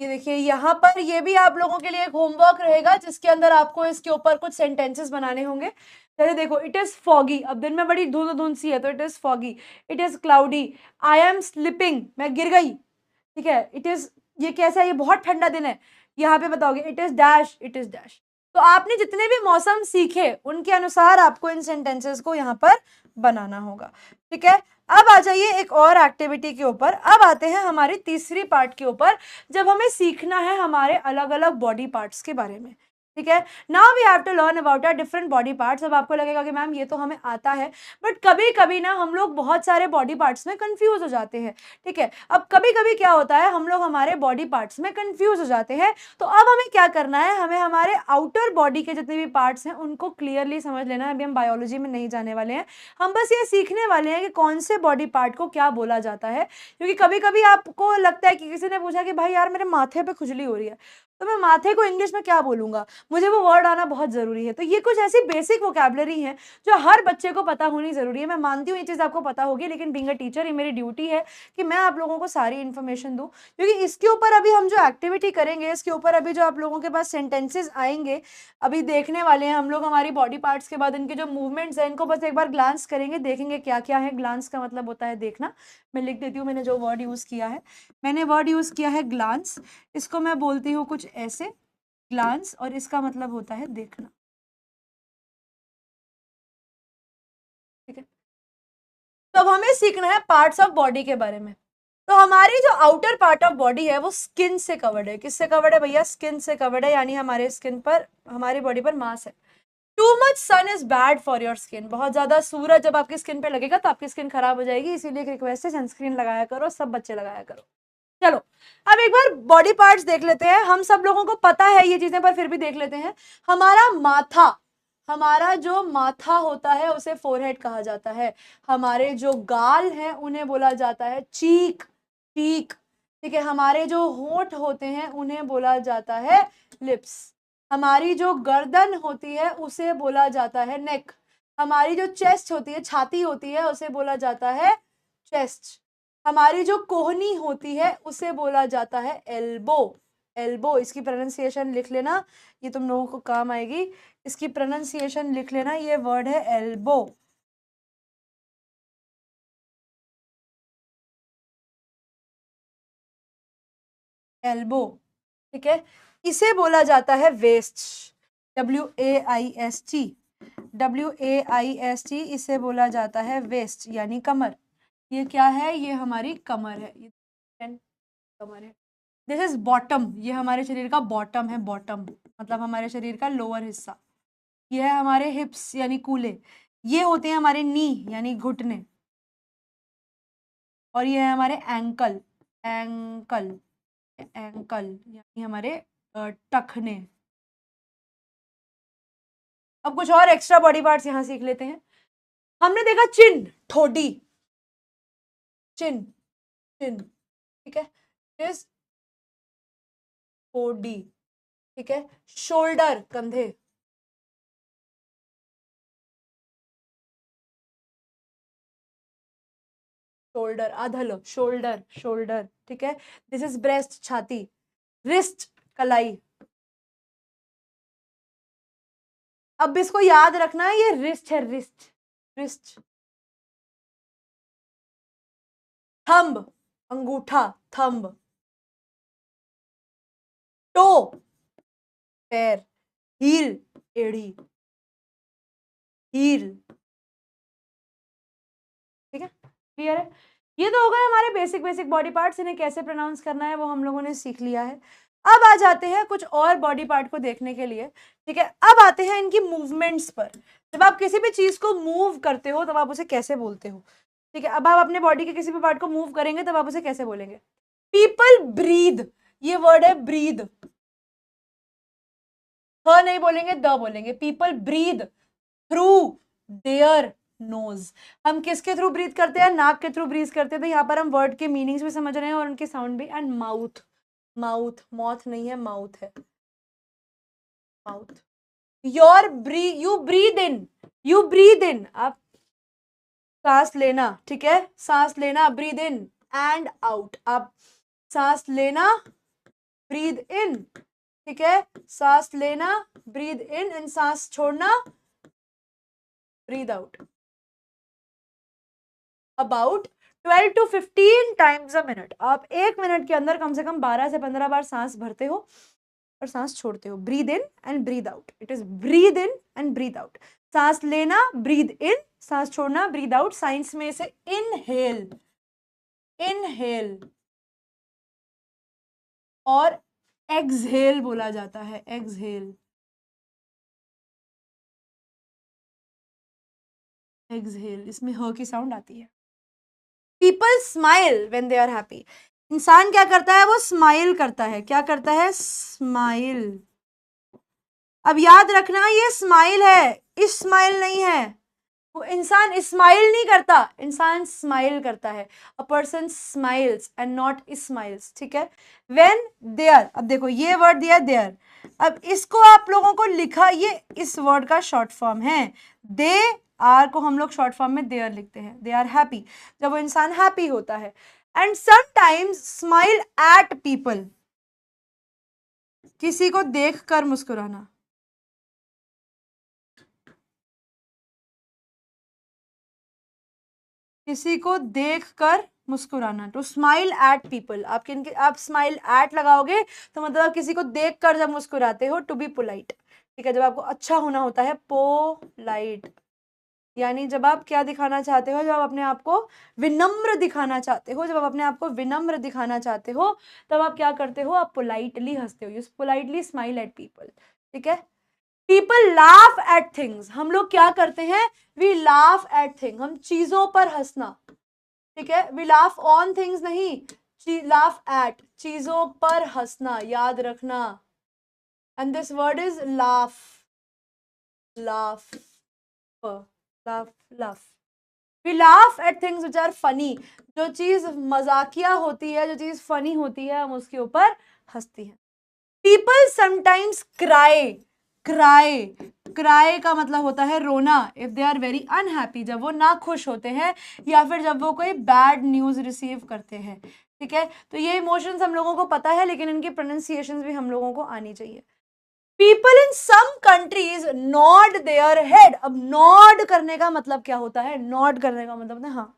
ये देखिए यहाँ पर ये भी आप लोगों के लिए एक होमवर्क रहेगा जिसके अंदर आपको इसके ऊपर कुछ सेंटेंसेस बनाने होंगे। जैसे देखो इट इज फॉगी, अब दिन में बड़ी धुंध धुंध सी है तो it is foggy. It is cloudy, I am slipping, मैं गिर गई, ठीक है। इट इज, ये कैसा है, ये बहुत ठंडा दिन है, यहाँ पे बताओगे it is dash, it is dash. तो आपने जितने भी मौसम सीखे उनके अनुसार आपको इन सेंटेंसेस को यहाँ पर बनाना होगा, ठीक है। अब आ जाइए एक और एक्टिविटी के ऊपर, अब आते हैं हमारी तीसरी पार्ट के ऊपर, जब हमें सीखना है हमारे अलग अलग बॉडी पार्ट्स के बारे में, ठीक है। Now we have to learn about our different body parts. अब आपको लगेगा कि मैम ये तो हमें आता है, बट कभी कभी ना हम लोग बहुत सारे बॉडी पार्ट्स में कंफ्यूज हो जाते हैं, ठीक है। अब कभी कभी क्या होता है, हम लोग हमारे बॉडी पार्ट्स में कंफ्यूज हो जाते हैं, तो अब हमें क्या करना है, हमें हमारे आउटर बॉडी के जितने भी पार्ट्स हैं उनको क्लियरली समझ लेना है। अभी हम बायोलॉजी में नहीं जाने वाले हैं, हम बस ये सीखने वाले हैं कि कौन से बॉडी पार्ट को क्या बोला जाता है। क्योंकि कभी कभी आपको लगता है कि किसी ने पूछा कि भाई यार मेरे माथे पे खुजली हो रही है, तो मैं माथे को इंग्लिश में क्या बोलूंगा, मुझे वो वर्ड आना बहुत जरूरी है। तो ये कुछ ऐसी बेसिक वोकैबुलरी है जो हर बच्चे को पता होनी जरूरी है। मैं मानती हूँ ये चीज़ आपको पता होगी, लेकिन बीइंग अ टीचर ये मेरी ड्यूटी है कि मैं आप लोगों को सारी इन्फॉर्मेशन दूँ, क्योंकि इसके ऊपर अभी हम जो एक्टिविटी करेंगे, इसके ऊपर अभी जो आप लोगों के पास सेंटेंसेज आएंगे, अभी देखने वाले हैं हम लोग हमारी बॉडी पार्ट्स के बाद इनके जो मूवमेंट्स हैं इनको बस एक बार ग्लांस करेंगे, देखेंगे क्या क्या है। ग्लांस का मतलब होता है देखना। मैं लिख देती हूँ मैंने जो वर्ड यूज़ किया है, मैंने वर्ड यूज़ किया है ग्लांस। इसको मैं बोलती हूँ कुछ ऐसे, ग्लांस, और इसका मतलब होता है देखना, ठीक है। तो अब हमें सीखना है पार्ट्स ऑफ बॉडी के बारे में। तो हमारी जो आउटर पार्ट ऑफ बॉडी है वो स्किन से कवर्ड है। किससे कवर्ड है भैया? स्किन से कवर्ड है, यानी हमारे स्किन पर, हमारी बॉडी पर मांस है। Too much sun is bad for your skin, बहुत ज्यादा सूरज जब आपकी स्किन पे लगेगा तो आपकी स्किन खराब हो जाएगी, इसीलिए एक रिक्वेस्ट है सनस्क्रीन लगाया करो, सब बच्चे लगाया करो। चलो अब एक बार बॉडी पार्ट्स देख लेते हैं। हम सब लोगों को पता है ये चीजें, पर फिर भी देख लेते हैं। हमारा माथा, हमारा जो माथा होता है उसे फोरहेड कहा जाता है। हमारे जो गाल हैं उन्हें बोला जाता है चीक, चीक, ठीक है। हमारे जो होंठ होते हैं उन्हें बोला जाता है लिप्स। हमारी जो गर्दन होती है उसे बोला जाता है नेक। हमारी जो चेस्ट होती है, छाती होती है, उसे बोला जाता है चेस्ट। हमारी जो कोहनी होती है उसे बोला जाता है एल्बो। एल्बो, इसकी प्रोनाउंसिएशन लिख लेना, ये तुम लोगों को काम आएगी। इसकी प्रोनाउंसिएशन लिख लेना, ये वर्ड है एल्बो। एल्बो, ठीक है। इसे बोला जाता है वेस्ट, WAIST, WAIST, इसे बोला जाता है वेस्ट यानी कमर। ये क्या है? ये हमारी कमर है, ये कमर है। दिस इज बॉटम, ये हमारे शरीर का बॉटम है, बॉटम मतलब हमारे शरीर का लोअर हिस्सा। ये है हमारे हिप्स यानी कूल्हे। ये होते हैं हमारे नी यानी घुटने। और ये है हमारे एंकल, एंकल, एंकल यानी हमारे टखने। अब कुछ और एक्स्ट्रा बॉडी पार्ट्स यहां सीख लेते हैं। हमने देखा चिन, ठोडी, चिन, चिन, ठीक है, इस ठोडी, ठीक है। शोल्डर, कंधे, शोल्डर, आधल, शोल्डर, शोल्डर, ठीक है। दिस इज ब्रेस्ट, छाती। रिस्ट, कलाई। अब इसको याद रखना है, ये रिस्ट है, रिस्ट, रिस्ट। थंब, अंगूठा, थंब। टो, पैर। हील, एड़ी, हील, ठीक है, क्लियर है। ये तो हो गए हमारे बेसिक बेसिक बॉडी पार्ट्स। इन्हें कैसे प्रोनाउंस करना है वो हम लोगों ने सीख लिया है। अब आ जाते हैं कुछ और बॉडी पार्ट को देखने के लिए, ठीक है। अब आते हैं इनकी मूवमेंट्स पर। जब आप किसी भी चीज को मूव करते हो तब आप उसे कैसे बोलते हो, ठीक है। अब आप अपने बॉडी के किसी भी पार्ट को मूव करेंगे तब आप उसे कैसे बोलेंगे? पीपल ब्रीद, ये वर्ड है ब्रीद, ह नहीं बोलेंगे, द बोलेंगे। People breathe through their nose. हम किसके थ्रू ब्रीथ करते हैं? नाक के थ्रू ब्रीथ करते हैं। तो यहाँ पर हम वर्ड के मीनिंग्स भी समझ रहे हैं और उनके साउंड भी। एंड माउथ, माउथ, मौथ नहीं है, माउथ है, mouth. Your you breathe in, you breathe in, आप सांस लेना, ठीक है, सांस लेना, ब्रीद इन। एंड आउट, आप सांस लेना, ब्रीद इन, ठीक है, सांस लेना, ब्रीद इन, एंड सांस छोड़ना, breathe out. About 12 to 15 times a minute. आप 1 मिनट के अंदर कम से कम 12 से 15 बार सांस भरते हो और सांस छोड़ते हो। Breathe in and breathe out, it is breathe in and breathe out. सांस लेना, ब्रीद इन, सांस छोड़ना, ब्रीद आउट। साइंस में इसे इनहेल, इनहेल और एक्सहेल बोला जाता है, एक्सहेल, एक्सहेल। इसमें ह की साउंड आती है। People smile when they are happy. इंसान क्या करता है? वो स्माइल करता है। क्या करता है? स्माइल। अब याद रखना, ये स्माइल है, इस स्माइल नहीं है। वो इंसान स्माइल नहीं करता, इंसान स्माइल करता है। A person smiles and not smiles, ठीक है। व्हेन देयर, अब देखो ये वर्ड दिया देयर। अब इसको आप लोगों को लिखा, ये इस वर्ड का शॉर्ट फॉर्म है। दे आर को हम लोग शॉर्ट फॉर्म में देयर लिखते हैं। दे आर हैप्पी, जब वो इंसान हैप्पी होता है। And sometimes smile at people, किसी को देखकर मुस्कुराना। किसी को देखकर मुस्कुराना, टू स्माइल एट पीपल। आप स्माइल एट लगाओगे तो मतलब आप किसी को देखकर जब मुस्कुराते हो, टू बी पोलाइट, ठीक है। जब आपको अच्छा होना होता है, पोलाइट, यानी जब आप क्या दिखाना चाहते हो? जब आप अपने आप को विनम्र दिखाना चाहते हो, जब आप अपने आप को विनम्र दिखाना चाहते हो तब आप क्या करते हो? आप पोलाइटली हंसते हो। You politely smile at people, ठीक है। पीपल लाफ एट थिंग्स, हम लोग क्या करते हैं? वी लाफ एट थिंग, हम चीजों पर हंसना, ठीक है। वी लाफ ऑन थिंग्स नहीं, लाफ एट, चीजों पर हंसना, याद रखना। And this word is laugh, laugh, laugh, laugh. We laugh at things which are funny, जो चीज मजाकिया होती है, जो चीज फनी होती है, हम उसके ऊपर हंसती हैं। People sometimes cry, cry, cry का मतलब होता है रोना, if they are very unhappy, जब वो ना खुश होते हैं या फिर जब वो कोई बैड न्यूज रिसीव करते हैं। ठीक है, तो ये इमोशंस हम लोगों को पता है, लेकिन इनकी प्रोनाउंसिएशंस भी हम लोगों को आनी चाहिए। People in some countries nod their head, अब नॉड करने का मतलब क्या होता है? नॉड करने का मतलब है, हाँ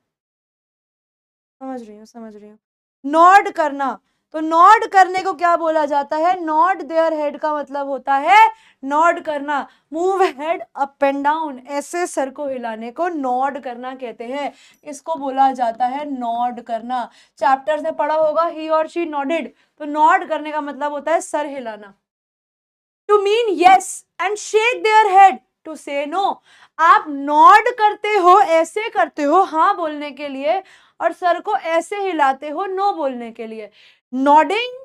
समझ रही हूँ, समझ रही हूँ, नॉड करना। तो नॉड करने को क्या बोला जाता है? नॉड देयर हेड का मतलब होता है नॉड करना, move head up and down, ऐसे सर को हिलाने को नॉड करना कहते हैं, इसको बोला जाता है नॉड करना। चैप्टर से पढ़ा होगा ही और शी नॉडेड, तो नॉड करने का मतलब होता है सर हिलाना। To mean yes and shake their head to say no, आप नॉड करते हो, ऐसे करते हो हाँ बोलने के लिए, और सर को ऐसे हिलाते हो नो बोलने के लिए। नॉडिंग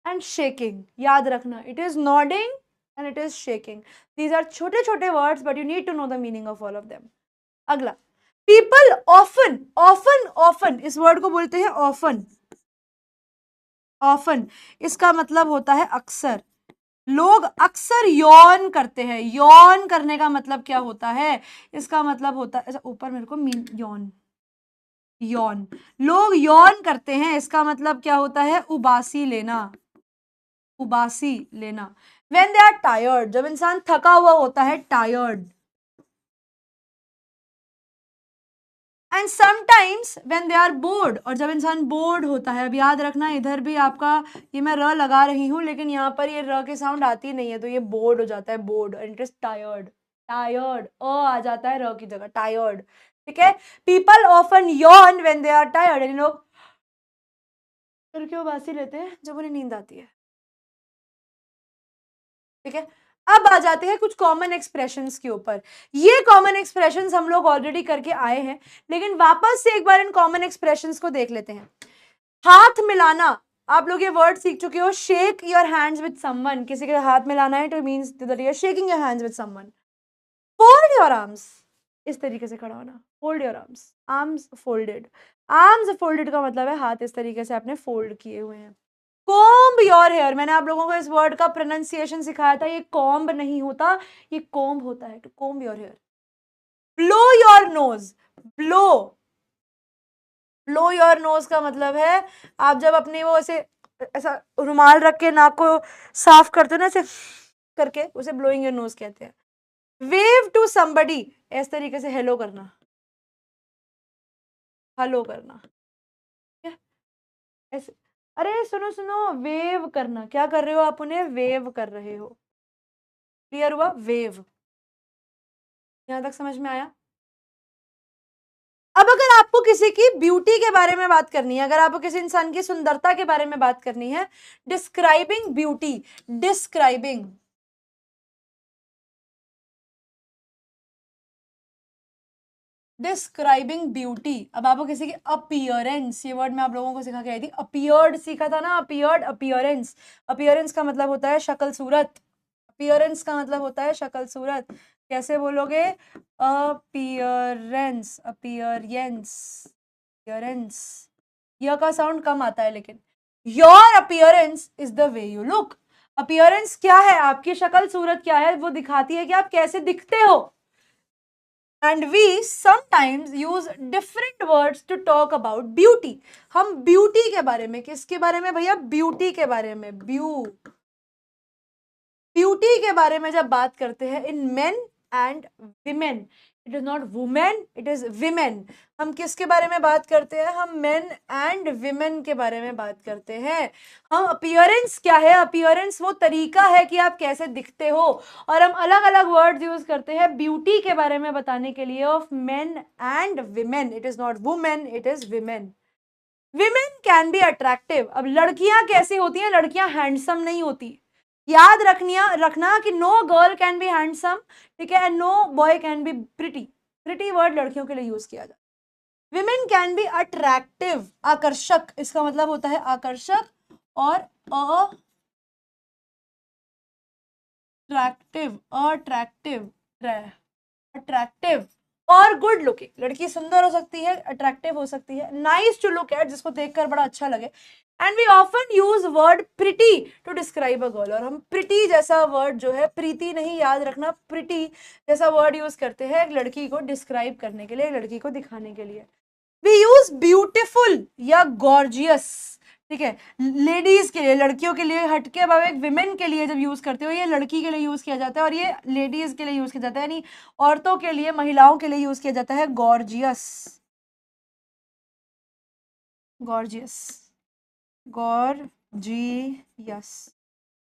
एंड शेकिंग, याद रखना, it is nodding and it is shaking. These are छोटे छोटे words but you need to know the meaning of all of them. अगला, पीपल ऑफन, ऑफन, ऑफन, इस वर्ड को बोलते हैं ऑफन, ऑफन, इसका मतलब होता है अक्सर। लोग अक्सर यौन करते हैं, यौन करने का मतलब क्या होता है? इसका मतलब होता है, ऊपर मेरे को मीन यौन, यौन, लोग यौन करते हैं, इसका मतलब क्या होता है? उबासी लेना, उबासी लेना। When they are tired, जब इंसान थका हुआ होता है, tired. And sometimes when they are bored, और जब इंसान बोर्ड होता है। अब याद रखना, इधर भी आपका ये मैं र लगा रही हूँ, लेकिन यहाँ पर ये र की साउंड आती नहीं है, तो ये बोर्ड हो जाता है, bored, and it is tired, tired, आ जाता है र की जगह, टायर्ड। ठीक है, people often yawn when they are tired, यानी लोग फिर क्यों बासी लेते हैं जब उन्हें नींद आती है। ठीक है, अब आ जाते हैं कुछ कॉमन एक्सप्रेशंस के ऊपर। ये कॉमन एक्सप्रेशंस हम लोग ऑलरेडी करके आए हैं, लेकिन वापस से एक बार इन कॉमन एक्सप्रेशंस को देख लेते हैं। हाथ मिलाना, आप लोग ये वर्ड सीख चुके हो, shake your hands with someone, किसी के हाथ मिलाना है तो means that you are shaking your hands with someone. Fold your arms, इस तरीके से खड़ा होना, fold your arms, arms folded, arms folded का मतलब है हाथ इस तरीके से आपने फोल्ड किए हुए हैं। कॉम्ब योर हेयर, मैंने आप लोगों को इस वर्ड का प्रोनाउंसिएशन सिखाया था, ये कॉम्ब नहीं होता, ये कॉम्ब होता है, to comb your hair. Blow your nose, blow, blow your nose का मतलब है आप जब अपनी वो ऐसे ऐसा रुमाल रख के नाक को साफ करते हो ना, ऐसे करके, उसे ब्लोइंग योर नोज कहते हैं। वेव टू समबडी, इस तरीके से हेलो करना, हेलो करना, ऐसे। अरे सुनो सुनो, वेव करना, क्या कर रहे हो आप? उन्हें वेव कर रहे हो, क्लियर हुआ? वेव, यहां तक समझ में आया? अब अगर आपको किसी की ब्यूटी के बारे में बात करनी है, अगर आपको किसी इंसान की सुंदरता के बारे में बात करनी है, describing beauty, describing, describing beauty. अब आपको किसी की अपीयरेंस, ये वर्ड मैं आप लोगों को सिखा के आई थी, अपीयर्ड सीखा था ना, अपीयर्ड, अपीयरेंस, अपीयरेंस का मतलब होता है शक्ल सूरत, अपीयरेंस का मतलब होता है शक्ल सूरत। कैसे बोलोगे? अपीयरेंस, अपीयरेंस, अपीयरेंस, यह का साउंड कम आता है, लेकिन your appearance is the way you look. Appearance क्या है? आपकी शक्ल सूरत क्या है, वो दिखाती है कि आप कैसे दिखते हो। And we sometimes use different words to talk about beauty. हम ब्यूटी के बारे में, किसके बारे में भैया? ब्यूटी के बारे में, ब्यूटी के बारे में जब बात करते हैं in men and women, it is not woman, it is women. हम किसके बारे में बात करते हैं? हम मेन एंड विमेन के बारे में बात करते हैं। हम अपीयरेंस क्या है? अपीयरेंस वो तरीका है कि आप कैसे दिखते हो, और हम अलग अलग वर्ड्स यूज करते हैं ब्यूटी के बारे में बताने के लिए of main and women. It is not woman, it is women. Women can be attractive. अब लड़कियां कैसी होती हैं? लड़कियां हैंडसम नहीं होती, याद रखना कि no girl can be handsome, ठीक है, and no boy can be pretty. Pretty word लड़कियों के लिए यूज किया जाता है। विमेन कैन बी अट्रैक्टिव, आकर्षक, इसका मतलब होता है आकर्षक, और अट्रैक्टिव, अट्रैक्टिव, अट्रैक्टिव और गुड लुकिंग। लड़की सुंदर हो सकती है, अट्रैक्टिव हो सकती है, नाइस टू लुक एट, जिसको देखकर बड़ा अच्छा लगे। And we often use word pretty to describe a girl, और हम प्रिटी जैसा वर्ड जो है, प्रीति नहीं, याद रखना, प्रिटी जैसा वर्ड यूज करते हैं एक लड़की को डिस्क्राइब करने के लिए, एक लड़की को दिखाने के लिए। वी यूज ब्यूटिफुल या गॉर्जियस, ठीक है, लेडीज के लिए, लड़कियों के लिए हटके, अब एक विमेन के लिए जब यूज करते हो, ये लड़की के लिए यूज किया जाता है, और ये लेडीज के लिए यूज किया जाता है, यानी औरतों के लिए, महिलाओं के लिए यूज किया जाता है gorgeous, gorgeous, gorgeous,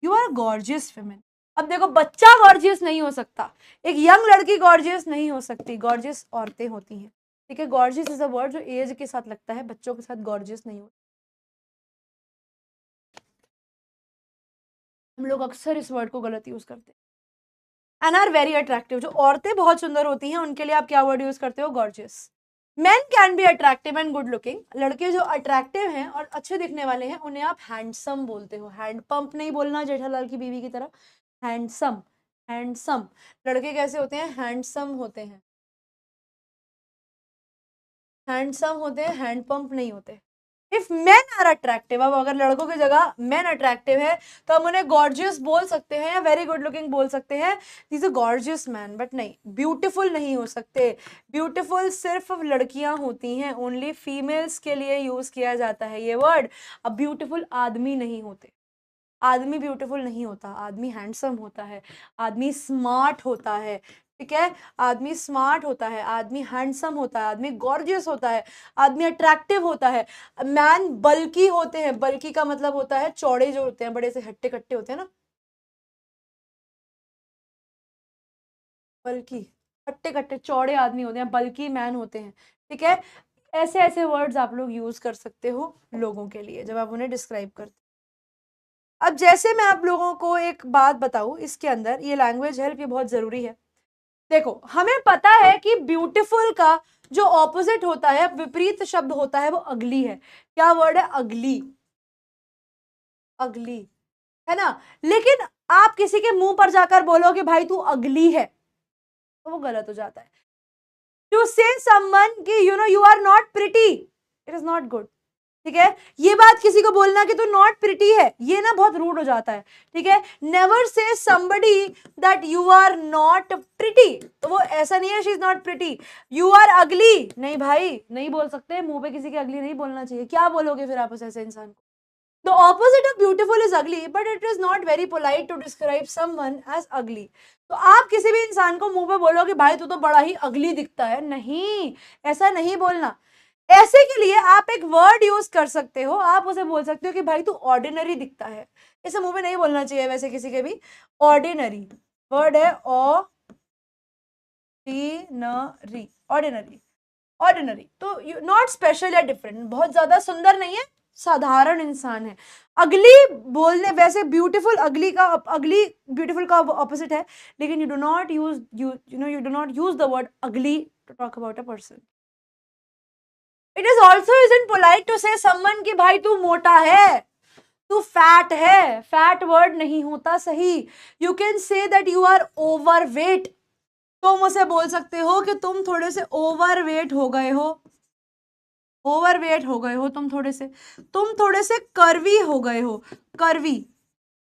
you are gorgeous women. अब देखो, बच्चा गॉर्जियस नहीं हो सकता, एक यंग लड़की गॉर्जियस नहीं हो सकती, गॉर्जियस औरतें होती हैं, ठीक है। गॉर्जियस इज अ वर्ड जो एज के साथ लगता है, बच्चों के साथ गॉर्जियस नहीं होता। हम लोग अक्सर इस वर्ड को गलत यूज करते हैं। एंड आर वेरी अट्रैक्टिव, जो औरतें बहुत सुंदर होती हैं उनके लिए आप क्या वर्ड यूज करते हो, gorgeous. Man can be attractive and good looking, लड़के जो अट्रैक्टिव हैं और अच्छे दिखने वाले हैं उन्हें आप हैंडसम बोलते हो, हैंड पंप नहीं बोलना जेठालाल की बीवी की तरह, हैंडसम, हैंडसम। लड़के कैसे होते हैं, हैंडसम होते हैं, हैंडसम होते हैं, हैंड पंप नहीं होते। इफ मेन आर अट्रैक्टिव, अब अगर लड़कों की जगह मेन अट्रैक्टिव है तो हम उन्हें गॉर्जियस बोल सकते हैं या वेरी गुड लुकिंग बोल सकते हैं, this a gorgeous man, but नहीं, ब्यूटीफुल नहीं हो सकते। ब्यूटीफुल सिर्फ लड़कियां होती हैं, ओनली फीमेल्स के लिए यूज किया जाता है ये वर्ड। अब ब्यूटीफुल आदमी नहीं होते, आदमी ब्यूटीफुल नहीं होता, आदमी हैंडसम होता है, आदमी स्मार्ट होता है, ठीक है, आदमी स्मार्ट होता है, आदमी हैंडसम होता है, आदमी गॉर्जियस होता है, आदमी अट्रैक्टिव होता है। मैन बल्की होते हैं, बल्की का मतलब होता है चौड़े जो होते हैं, बड़े से हट्टे कट्टे होते हैं ना, बल्की, हट्टे कट्टे चौड़े आदमी होते हैं, बल्की मैन होते हैं, ठीक है। ऐसे ऐसे वर्ड्स आप लोग यूज कर सकते हो लोगों के लिए जब आप उन्हें डिस्क्राइब करते। अब जैसे मैं आप लोगों को एक बात बताऊं, इसके अंदर ये लैंग्वेज हेल्प ये बहुत जरूरी है। देखो, हमें पता है कि ब्यूटीफुल का जो ऑपोजिट होता है, विपरीत शब्द होता है, वो अगली है। क्या वर्ड है, अगली, अगली, है ना। लेकिन आप किसी के मुंह पर जाकर बोलो कि भाई तू अगली है, तो वो गलत हो जाता है। टू से समवन कि you know you are not pretty, it is not good, ठीक है। ये बात किसी को बोलना कि तू नॉट प्रिटी है, ये ना बहुत रूड हो जाता है, ठीक है। Never say somebody that you are not pretty, तो वो ऐसा नहीं है she is not pretty, you are ugly, नहीं भाई, नहीं बोल सकते, मुंह पे किसी के अगली नहीं बोलना चाहिए। क्या बोलोगे फिर आप उस ऐसे इंसान को। The opposite of beautiful is ugly, but it is not very polite to describe someone as ugly. तो आप किसी भी इंसान को मुंह पे बोलो कि भाई तू तो बड़ा ही अगली दिखता है, नहीं, ऐसा नहीं बोलना। ऐसे के लिए आप एक वर्ड यूज कर सकते हो, आप उसे बोल सकते हो कि भाई तू ऑर्डिनरी दिखता है। इसे मुंह पे नहीं बोलना चाहिए वैसे किसी के भी। ऑर्डिनरी वर्ड है, ऑर्डिनरी, ऑर्डिनरी, ऑर्डिनरी, तो नॉट स्पेशल या डिफरेंट, बहुत ज्यादा सुंदर नहीं है, साधारण इंसान है। अगली बोलने, वैसे ब्यूटीफुल अगली का, अगली ब्यूटीफुल का ऑपोजिट है, लेकिन you do not use, you do not use the word ugly to talk about a person. It is also isn't polite to say someone कि भाई तू मोटा है, तू फैट है, फैट वर्ड नहीं होता सही। You can say that you are overweight, तुम उसे बोल सकते हो कि तुम थोड़े से ओवरवेट हो गए हो, ओवरवेट हो गए हो तुम थोड़े से कर्वी हो गए हो, कर्वी,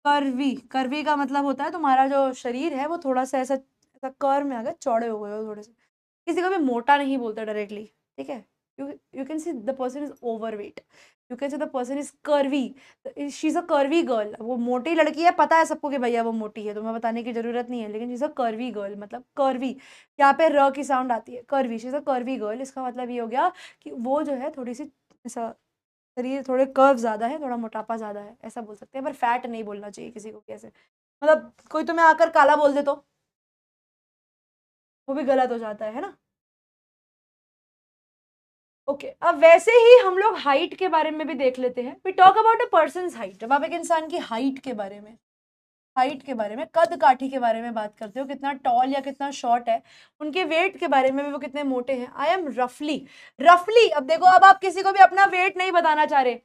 कर्वी, कर्वी का मतलब होता है तुम्हारा जो शरीर है वो थोड़ा सा ऐसा ऐसा कर्व में आ गया, चौड़े हो गए हो थोड़े से। किसी को भी मोटा नहीं बोलते डायरेक्टली, ठीक है। You can see the person is overweight, you can see the person is curvy, she is a curvy girl. वो मोटी लड़की है, पता है सबको कि भैया वो मोटी है, तुम्हें बताने की जरूरत नहीं है, लेकिन she is a curvy girl, मतलब कर्वी, यहाँ पे र की साउंड आती है, curvy, she is a curvy girl. इसका मतलब ये हो गया कि वो जो है थोड़ी सी ऐसा, शरीर थोड़े कर्व ज्यादा है, थोड़ा मोटापा ज्यादा है, ऐसा बोल सकते हैं। पर फैट नहीं बोलना चाहिए किसी को कैसे, मतलब कोई तुम्हें आकर काला बोल दे तो वो भी गलत हो जाता है ना। ओके, अब वैसे ही हम लोग हाइट के बारे में भी देख लेते हैं। We talk about a person's height, जब आप एक इंसान की हाइट के बारे में, हाइट के बारे में, कद काठी के बारे में बात करते हो, कितना टॉल या कितना शॉर्ट है, उनके वेट के बारे में भी, वो कितने मोटे हैं। आई एम रफली, रफली, अब देखो, अब आप किसी को भी अपना वेट नहीं बताना चाह रहे,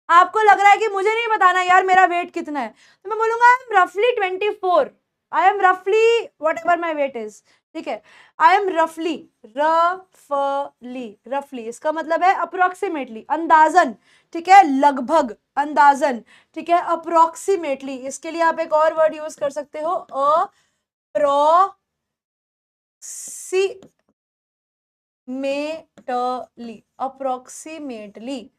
आपको लग रहा है कि मुझे नहीं बताना यार मेरा वेट कितना है, तो मैं बोलूंगा आई एम रफली 24, आई एम रफली what ever my weight is, ठीक है। आई एम रफली, रफली, रफली इसका मतलब है अप्रोक्सीमेटली, अंदाजन, ठीक है, लगभग, अंदाजन, ठीक है, अप्रोक्सीमेटली। इसके लिए आप एक और वर्ड यूज कर सकते हो, approximately, approximately,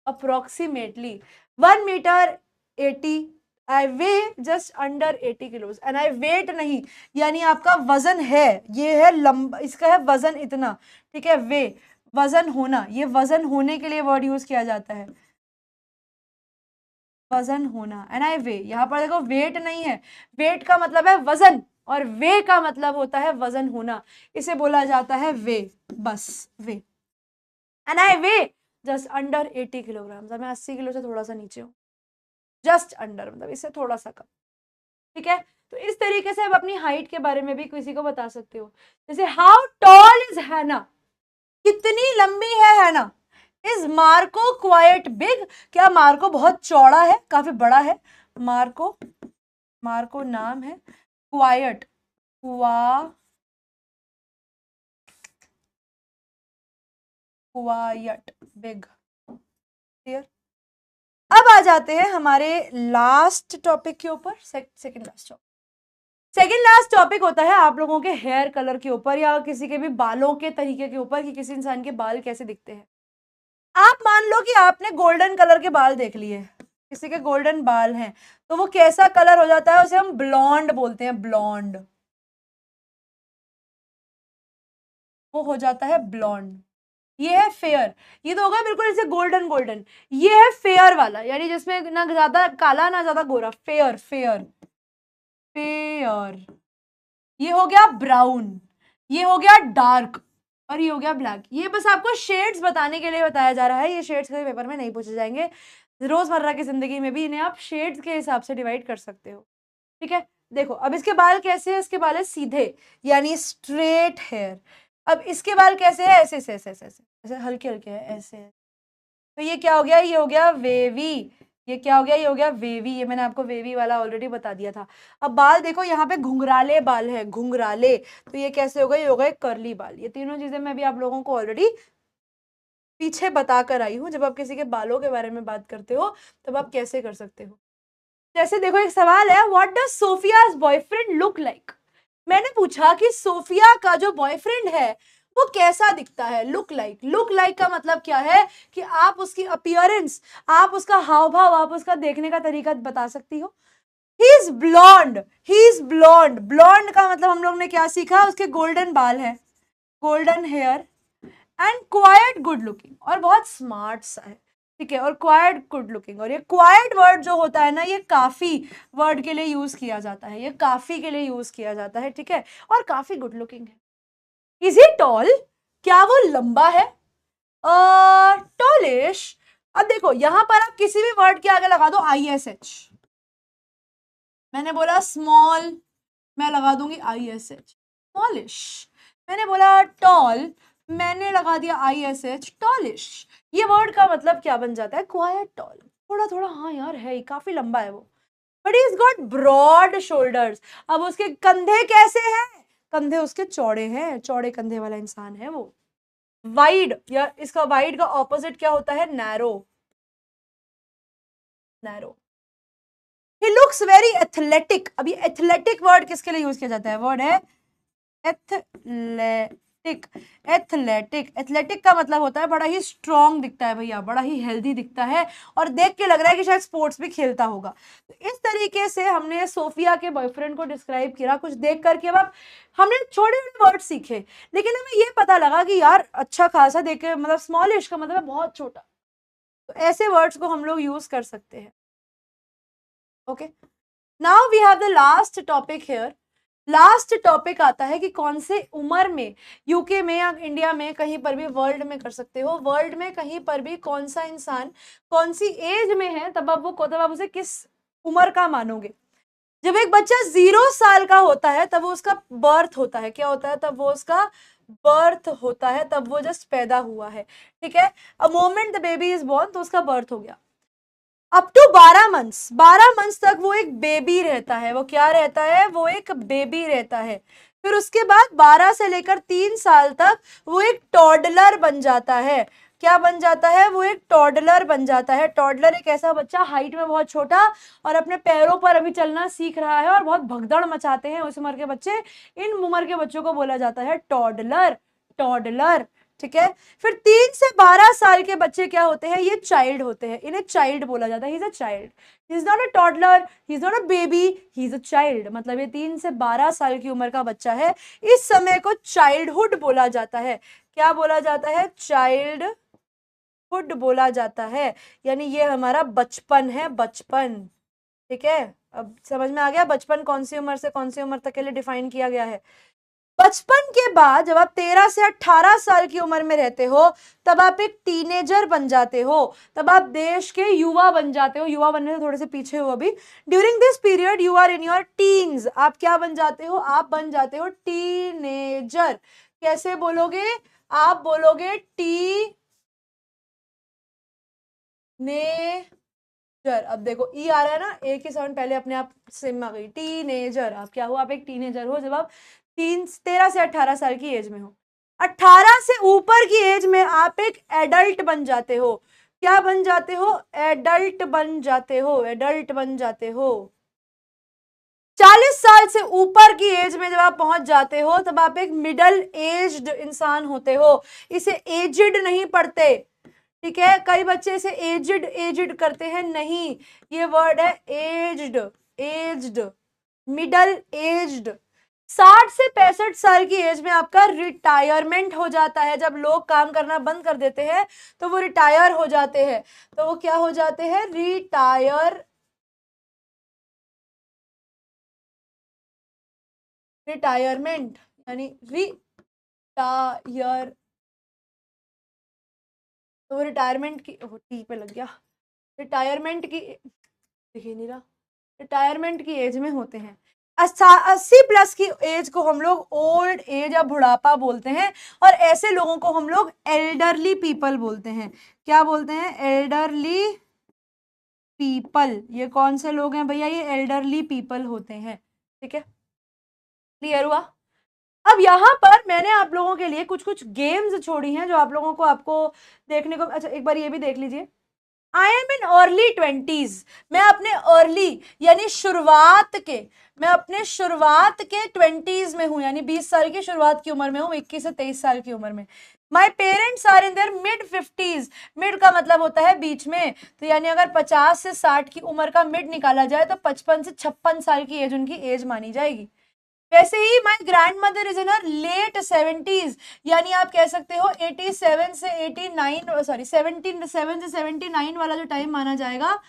approximately 1 meter 80, I weigh just under 80 kilos, and I weight नहीं, यानी आपका वजन है, ये है लंबा, इसका है वजन इतना, ठीक है, वे वजन होना, ये वजन होने के लिए वर्ड यूज किया जाता है, वजन होना, एंड आई वे, यहां पर देखो वेट नहीं है, वेट का मतलब है वजन, और वे का मतलब होता है वजन होना, इसे बोला जाता है वे, बस weigh. And I weigh just under 80 kilogram, मैं 80 किलो से थोड़ा सा नीचे हूँ, जस्ट अंडर मतलब इससे थोड़ा सा कम, ठीक है। तो इस तरीके से आप अपनी हाइट के बारे में भी किसी को बता सकते हो, जैसे हाउ टॉल इज हैना, कितनी लंबी है हैना। इज मार्को क्वाइट बिग, क्या मार्को बहुत चौड़ा है, काफी बड़ा है, मार्को, मार्को नाम है, क्वाइट, क्वाइट बिग, क्लियर। अब आ जाते हैं हमारे लास्ट टॉपिक के ऊपर, second last topic. Second last topic होता है आप लोगों के हेयर कलर के ऊपर, या किसी के भी बालों के तरीके के ऊपर, कि किसी इंसान के बाल कैसे दिखते हैं। आप मान लो कि आपने गोल्डन कलर के बाल देख लिए, किसी के गोल्डन बाल हैं, तो वो कैसा कलर हो जाता है, उसे हम ब्लॉन्ड बोलते हैं, ब्लॉन्ड, वो हो जाता है ब्लॉन्ड। ये है फेयर, ये तो होगा बिल्कुल ऐसे गोल्डन गोल्डन। ये है फेयर वाला, यानी जिसमें ना ज्यादा काला ना ज्यादा गोरा, फेयर, फेयर, फेयर। ये हो गया ब्राउन, ये हो गया डार्क, और ये हो गया ब्लैक। ये बस आपको शेड्स बताने के लिए बताया जा रहा है, ये शेड्स कभी पेपर में नहीं पूछे जाएंगे, रोजमर्रा की जिंदगी में भी इन्हें आप शेड्स के हिसाब से डिवाइड कर सकते हो, ठीक है। देखो अब इसके बाल कैसे है, इसके बाल है सीधे, यानी स्ट्रेट हेयर। अब इसके बाल कैसे है, ऐसे ऐसे ऐसे ऐसे ऐसे हल्के हल्के है, ऐसे है। तो ये क्या हो गया, ये हो गया वेवी, ये क्या हो गया, ये हो गया वेवी, ये मैंने आपको वेवी वाला ऑलरेडी बता दिया था। अब बाल देखो, यहाँ पे घुंघराले बाल है, घुंघराले, तो ये कैसे हो गए, ये हो गए कर्ली बाल। ये तीनों चीजें मैं भी आप लोगों को ऑलरेडी पीछे बता कर आई हूँ, जब आप किसी के बालों के बारे में बात करते हो तब आप कैसे कर सकते हो। जैसे देखो एक सवाल है, what does Sophia's boyfriend look like. मैंने पूछा कि सोफिया का जो बॉयफ्रेंड है वो कैसा दिखता है, लुक लाइक। लुक लाइक का मतलब क्या है कि आप उसकी अपीयरेंस, आप उसका हाव भाव, आप उसका देखने का तरीका बता सकती हो। He is blond, he is blond, blond का मतलब हम लोग ने क्या सीखा, उसके गोल्डन बाल है, golden hair, and quite good looking, और बहुत स्मार्ट सा है, ठीक है, और क्वाइट गुड लुकिंग। और ये क्वाइट वर्ड जो होता है ना, ये काफी वर्ड के लिए यूज किया जाता है, ये काफी के लिए यूज किया जाता है, ठीक है, और काफी गुड लुकिंग है। इज ही टॉल, क्या वो लंबा है, टॉलिश। अब देखो यहां पर आप किसी भी वर्ड के आगे लगा दो ISH, मैंने बोला स्मॉल, मैं लगा दूंगी ISH, टॉलिश। मैंने बोला टॉल, मैंने लगा दिया ISH, टॉलिश। ये वर्ड का मतलब क्या बन जाता है, क्वाइट टॉल, थोड़ा थोड़ा, हाँ यार है ही, काफी लंबा है वो, but he is got broad shoulders. अब उसके कंधे कैसे हैं, कंधे उसके चौड़े हैं, चौड़े कंधे वाला इंसान है वो। वाइड, या इसका वाइड का ऑपोजिट क्या होता है, narrow, narrow. He looks very athletic. अब ये एथलेटिक वर्ड किसके लिए यूज किया जाता है, वर्ड है एथलेटिक, एथलेटिक। एथलेटिक का मतलब होता है बड़ा ही स्ट्रॉन्ग दिखता है भैया, बड़ा ही हेल्दी दिखता है, और देख के लग रहा है कि शायद स्पोर्ट्स भी खेलता होगा। तो इस तरीके से हमने सोफिया के बॉयफ्रेंड को डिस्क्राइब किया कुछ देख करके। अब हमने छोटे छोटे वर्ड सीखे, लेकिन हमें ये पता लगा कि यार अच्छा खासा देख के, मतलब स्मॉलिश का मतलब है बहुत छोटा, तो ऐसे वर्ड्स को हम लोग यूज कर सकते हैं। Okay, now we have the last topic here. Last topic आता है कि कौन से उम्र में, यूके में या इंडिया में, कहीं पर भी, वर्ल्ड में कर सकते हो, वर्ल्ड में कहीं पर भी कौन सा इंसान कौन सी एज में है, तब आप उसे किस उम्र का मानोगे। जब एक बच्चा 0 साल का होता है तब वो उसका बर्थ होता है। क्या होता है? तब वो उसका बर्थ होता है, तब वो जस्ट पैदा हुआ है। ठीक है, a moment the baby is born, तो उसका बर्थ हो गया। अप टू 12 मंथ्स, 12 मंथ्स तक वो एक बेबी रहता है। वो क्या रहता है? वो एक बेबी रहता है। फिर उसके बाद 12 से लेकर 3 साल तक वो एक टॉडलर बन जाता है। क्या बन जाता है? वो एक टॉडलर बन जाता है। टॉडलर एक ऐसा बच्चा, हाइट में बहुत छोटा और अपने पैरों पर अभी चलना सीख रहा है और बहुत भगदड़ मचाते हैं उस उम्र के बच्चे। इन उम्र के बच्चों को बोला जाता है टॉडलर। टॉडलर, ठीक है। फिर 3 से 12 साल के बच्चे क्या होते हैं? ये चाइल्ड होते हैं, इन्हें चाइल्ड बोला जाता है। He is a child, he is not a toddler, he is not a baby, he is a child. मतलब ये 3 से 12 साल की उम्र का बच्चा है। इस समय को चाइल्डहुड बोला जाता है। क्या बोला जाता है? चाइल्डहुड बोला जाता है। यानी ये हमारा बचपन है, बचपन। ठीक है, अब समझ में आ गया बचपन कौन सी उम्र से कौन सी उम्र तक के लिए डिफाइन किया गया है। बचपन के बाद जब आप 13 से 18 साल की उम्र में रहते हो तब आप एक टीनेजर बन जाते हो, तब आप देश के युवा बन जाते हो। युवा बनने से थोड़े से पीछे हो अभी। During this period you are in your teens. आप क्या बन जाते हो? आप बन जाते हो टीनेजर। कैसे बोलोगे? आप बोलोगे टीनेजर। अब देखो ई आ रहा है ना, एक ही साउंड पहले अपने आप सिम आ गई। टीनेजर, आप क्या हो? आप एक टीनेजर हो जब आप 13 से 18 साल की एज में हो। 18 से ऊपर की एज में आप एक एडल्ट बन जाते हो। क्या बन जाते हो? एडल्ट बन जाते हो, एडल्ट बन जाते हो। 40 साल से ऊपर की एज में जब आप पहुंच जाते हो तब आप एक मिडल एज्ड इंसान होते हो। इसे एजिड नहीं पढ़ते, ठीक है। कई बच्चे इसे एजिड एजिड करते हैं, नहीं, ये वर्ड है एज्ड, एज्ड, मिडल एज्ड। 60 से 65 साल की एज में आपका रिटायरमेंट हो जाता है। जब लोग काम करना बंद कर देते हैं तो वो रिटायर हो जाते हैं। तो वो क्या हो जाते हैं? रिटायरमेंट, यानी रिटायर, तो वो रिटायरमेंट की, टी पे लग गया, रिटायरमेंट की, दिख नहीं रहा, रिटायरमेंट की एज में होते हैं। 80 प्लस की एज को हम लोग ओल्ड एज या बुढ़ापा बोलते हैं, और ऐसे लोगों को हम लोग एल्डरली पीपल बोलते हैं। क्या बोलते हैं? Elderly people. ये कौन से लोग हैं भैया? ये एल्डरली पीपल होते हैं। ठीक है, क्लियर हुआ? अब यहाँ पर मैंने आप लोगों के लिए कुछ कुछ गेम्स छोड़ी हैं जो आप लोगों को आपको देखने को, अच्छा एक बार ये भी देख लीजिए। I am in early 20s। मैं अपने अर्ली यानी शुरुआत के, मैं अपने शुरुआत के 20s में हूं, यानी 20 साल की शुरुआत की उम्र में हूं, 21 से 23 साल की उम्र में। My parents are in their mid 50s। Mid का मतलब होता है बीच में, तो यानी अगर 50 से 60 की उम्र का मिड निकाला जाए तो 55 से 56 साल की एज उनकी एज मानी जाएगी। वैसे ही माई ग्रैंड मदर इज इन हर लेट 70s, यानी आप कह सकते हो 87 से 89, सॉरी 77 से 79 वाला जो टाइम माना जाएगा,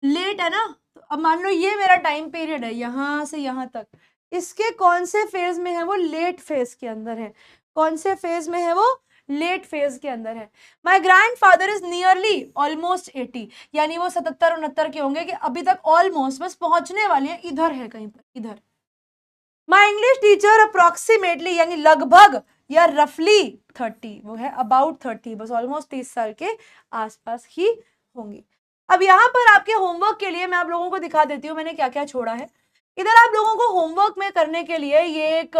लेट है ना। तो अब मान लो ये मेरा टाइम पीरियड है यहां से यहां तक, इसके कौन से फेज में है? वो लेट फेज के अंदर है। कौन से फेज में है वो? लेट फेज के अंदर है। My grand father is nearly almost 80, यानी वो 77-69 के होंगे कि अभी तक ऑलमोस्ट, बस पहुंचने वाले हैं, इधर है कहीं पर, इधर। माई इंग्लिश टीचर अप्रोक्सीमेटली, यानी लगभग या रफली 30, वो है अबाउट 30, बस ऑलमोस्ट 30 साल के आसपास ही होंगी। अब यहाँ पर आपके होमवर्क के लिए मैं आप लोगों को दिखा देती हूँ मैंने क्या क्या छोड़ा है। इधर आप लोगों को होमवर्क में करने के लिए ये एक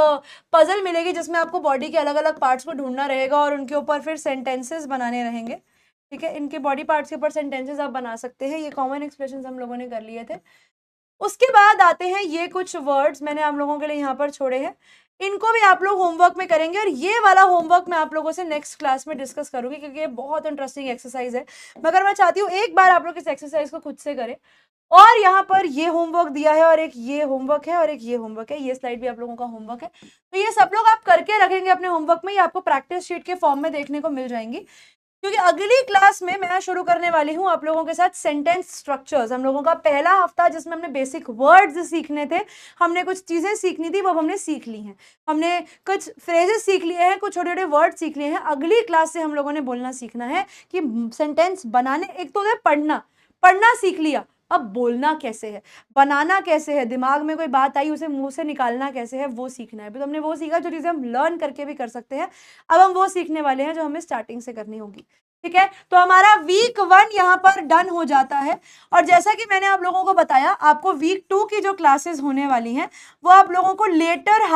पजल मिलेगी जिसमें आपको बॉडी के अलग अलग पार्ट्स को ढूंढना रहेगा और उनके ऊपर फिर सेंटेंसेस बनाने रहेंगे। ठीक है, इनके बॉडी पार्ट्स के ऊपर सेंटेंसेस आप बना सकते हैं। ये कॉमन एक्सप्रेशन हम लोगों ने कर लिए थे। उसके बाद आते हैं ये कुछ वर्ड्स मैंने आप लोगों के लिए यहाँ पर छोड़े हैं, इनको भी आप लोग होमवर्क में करेंगे, और ये वाला होमवर्क मैं आप लोगों से नेक्स्ट क्लास में डिस्कस करूंगी क्योंकि ये बहुत इंटरेस्टिंग एक्सरसाइज है। मगर मैं चाहती हूँ एक बार आप लोग इस एक्सरसाइज को खुद से करें। और यहाँ पर ये होमवर्क दिया है और एक ये होमवर्क है और एक ये होमवर्क है, ये स्लाइड भी आप लोगों का होमवर्क है। तो ये सब लोग आप करके रखेंगे अपने होमवर्क में, ये आपको प्रैक्टिस शीट के फॉर्म में देखने को मिल जाएंगी। क्योंकि अगली क्लास में मैं शुरू करने वाली हूं आप लोगों के साथ सेंटेंस स्ट्रक्चर्स। हम लोगों का पहला हफ्ता जिसमें हमने बेसिक वर्ड्स सीखने थे, हमने कुछ चीजें सीखनी थी, वो हमने सीख ली हैं। हमने कुछ फ्रेजेस सीख लिए हैं, कुछ छोटे छोटे वर्ड सीख लिए हैं। अगली क्लास से हम लोगों ने बोलना सीखना है कि सेंटेंस बनाने, एक तो है पढ़ना, पढ़ना सीख लिया, अब बोलना कैसे है, बनाना कैसे है, दिमाग में कोई बात आई उसे मुंह से निकालना कैसे है, वो सीखना है। तो हमने वो सीखा जो चीज़ें हम लर्न करके भी कर सकते हैं, अब हम वो सीखने वाले हैं जो हमें स्टार्टिंग से करनी होगी। ठीक है, तो हमारा वीक 1 यहाँ पर डन हो जाता है। और जैसा कि मैंने आप लोगों को बताया, आपको वीक 2 की जो क्लासेस होने वाली हैं वो आप लोगों को लेटर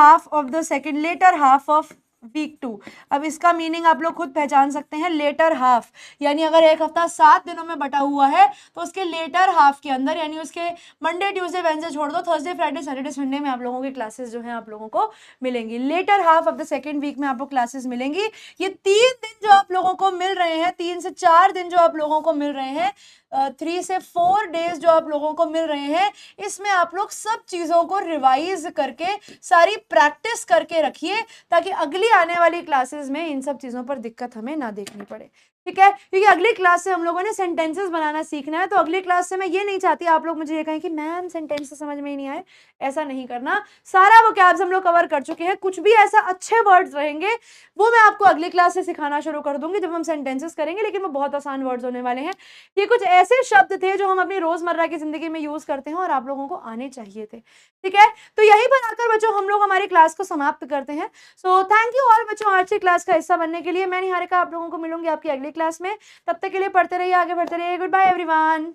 हाफ ऑफ वीक 2। अब इसका मीनिंग आप लोग खुद पहचान सकते हैं, लेटर हाफ यानी अगर एक हफ्ता 7 दिनों में बटा हुआ है तो उसके लेटर हाफ के अंदर यानी उसके मंडे ट्यूसडे वेडनेसडे छोड़ दो, थर्सडे फ्राइडे सैटरडे संडे में आप लोगों की क्लासेस जो है आप लोगों को मिलेंगी। Later half of the second week में आपको क्लासेस मिलेंगी। ये 3 दिन जो आप लोगों को मिल रहे हैं, 3 से 4 दिन जो आप लोगों को मिल रहे हैं, 3 से 4 डेज जो आप लोगों को मिल रहे हैं, इसमें आप लोग सब चीज़ों को रिवाइज करके सारी प्रैक्टिस करके रखिए ताकि अगली आने वाली क्लासेस में इन सब चीज़ों पर दिक्कत हमें ना देखनी पड़े। ठीक है, क्योंकि अगली क्लास से हम लोगों ने सेंटेंसेस बनाना सीखना है। तो अगली क्लास से मैं ये नहीं चाहती आप लोग मुझे ये कहें कि मैम सेंटेंसेस समझ में ही नहीं आए, ऐसा नहीं करना। सारा वोकैब्स हम लोग कवर कर चुके हैं, कुछ भी ऐसा अच्छे वर्ड्स रहेंगे वो मैं आपको अगली क्लास से सिखाना शुरू कर दूंगी जब हम सेंटेंसेस करेंगे, लेकिन वो बहुत आसान वर्ड्स होने वाले हैं। ये कुछ ऐसे शब्द थे जो हम अपनी रोजमर्रा की जिंदगी में यूज करते हैं और आप लोगों को आने चाहिए थे। ठीक है, तो यही बनाकर बच्चों हम लोग हमारी क्लास को समाप्त करते हैं। सो थैंक यू ऑल बच्चों आज की क्लास का हिस्सा बनने के लिए। मैं निहारिका आप लोगों को मिलूंगी आपकी अगली क्लास में। तब तक के लिए पढ़ते रहिए, आगे बढ़ते रहिए। Goodbye everyone.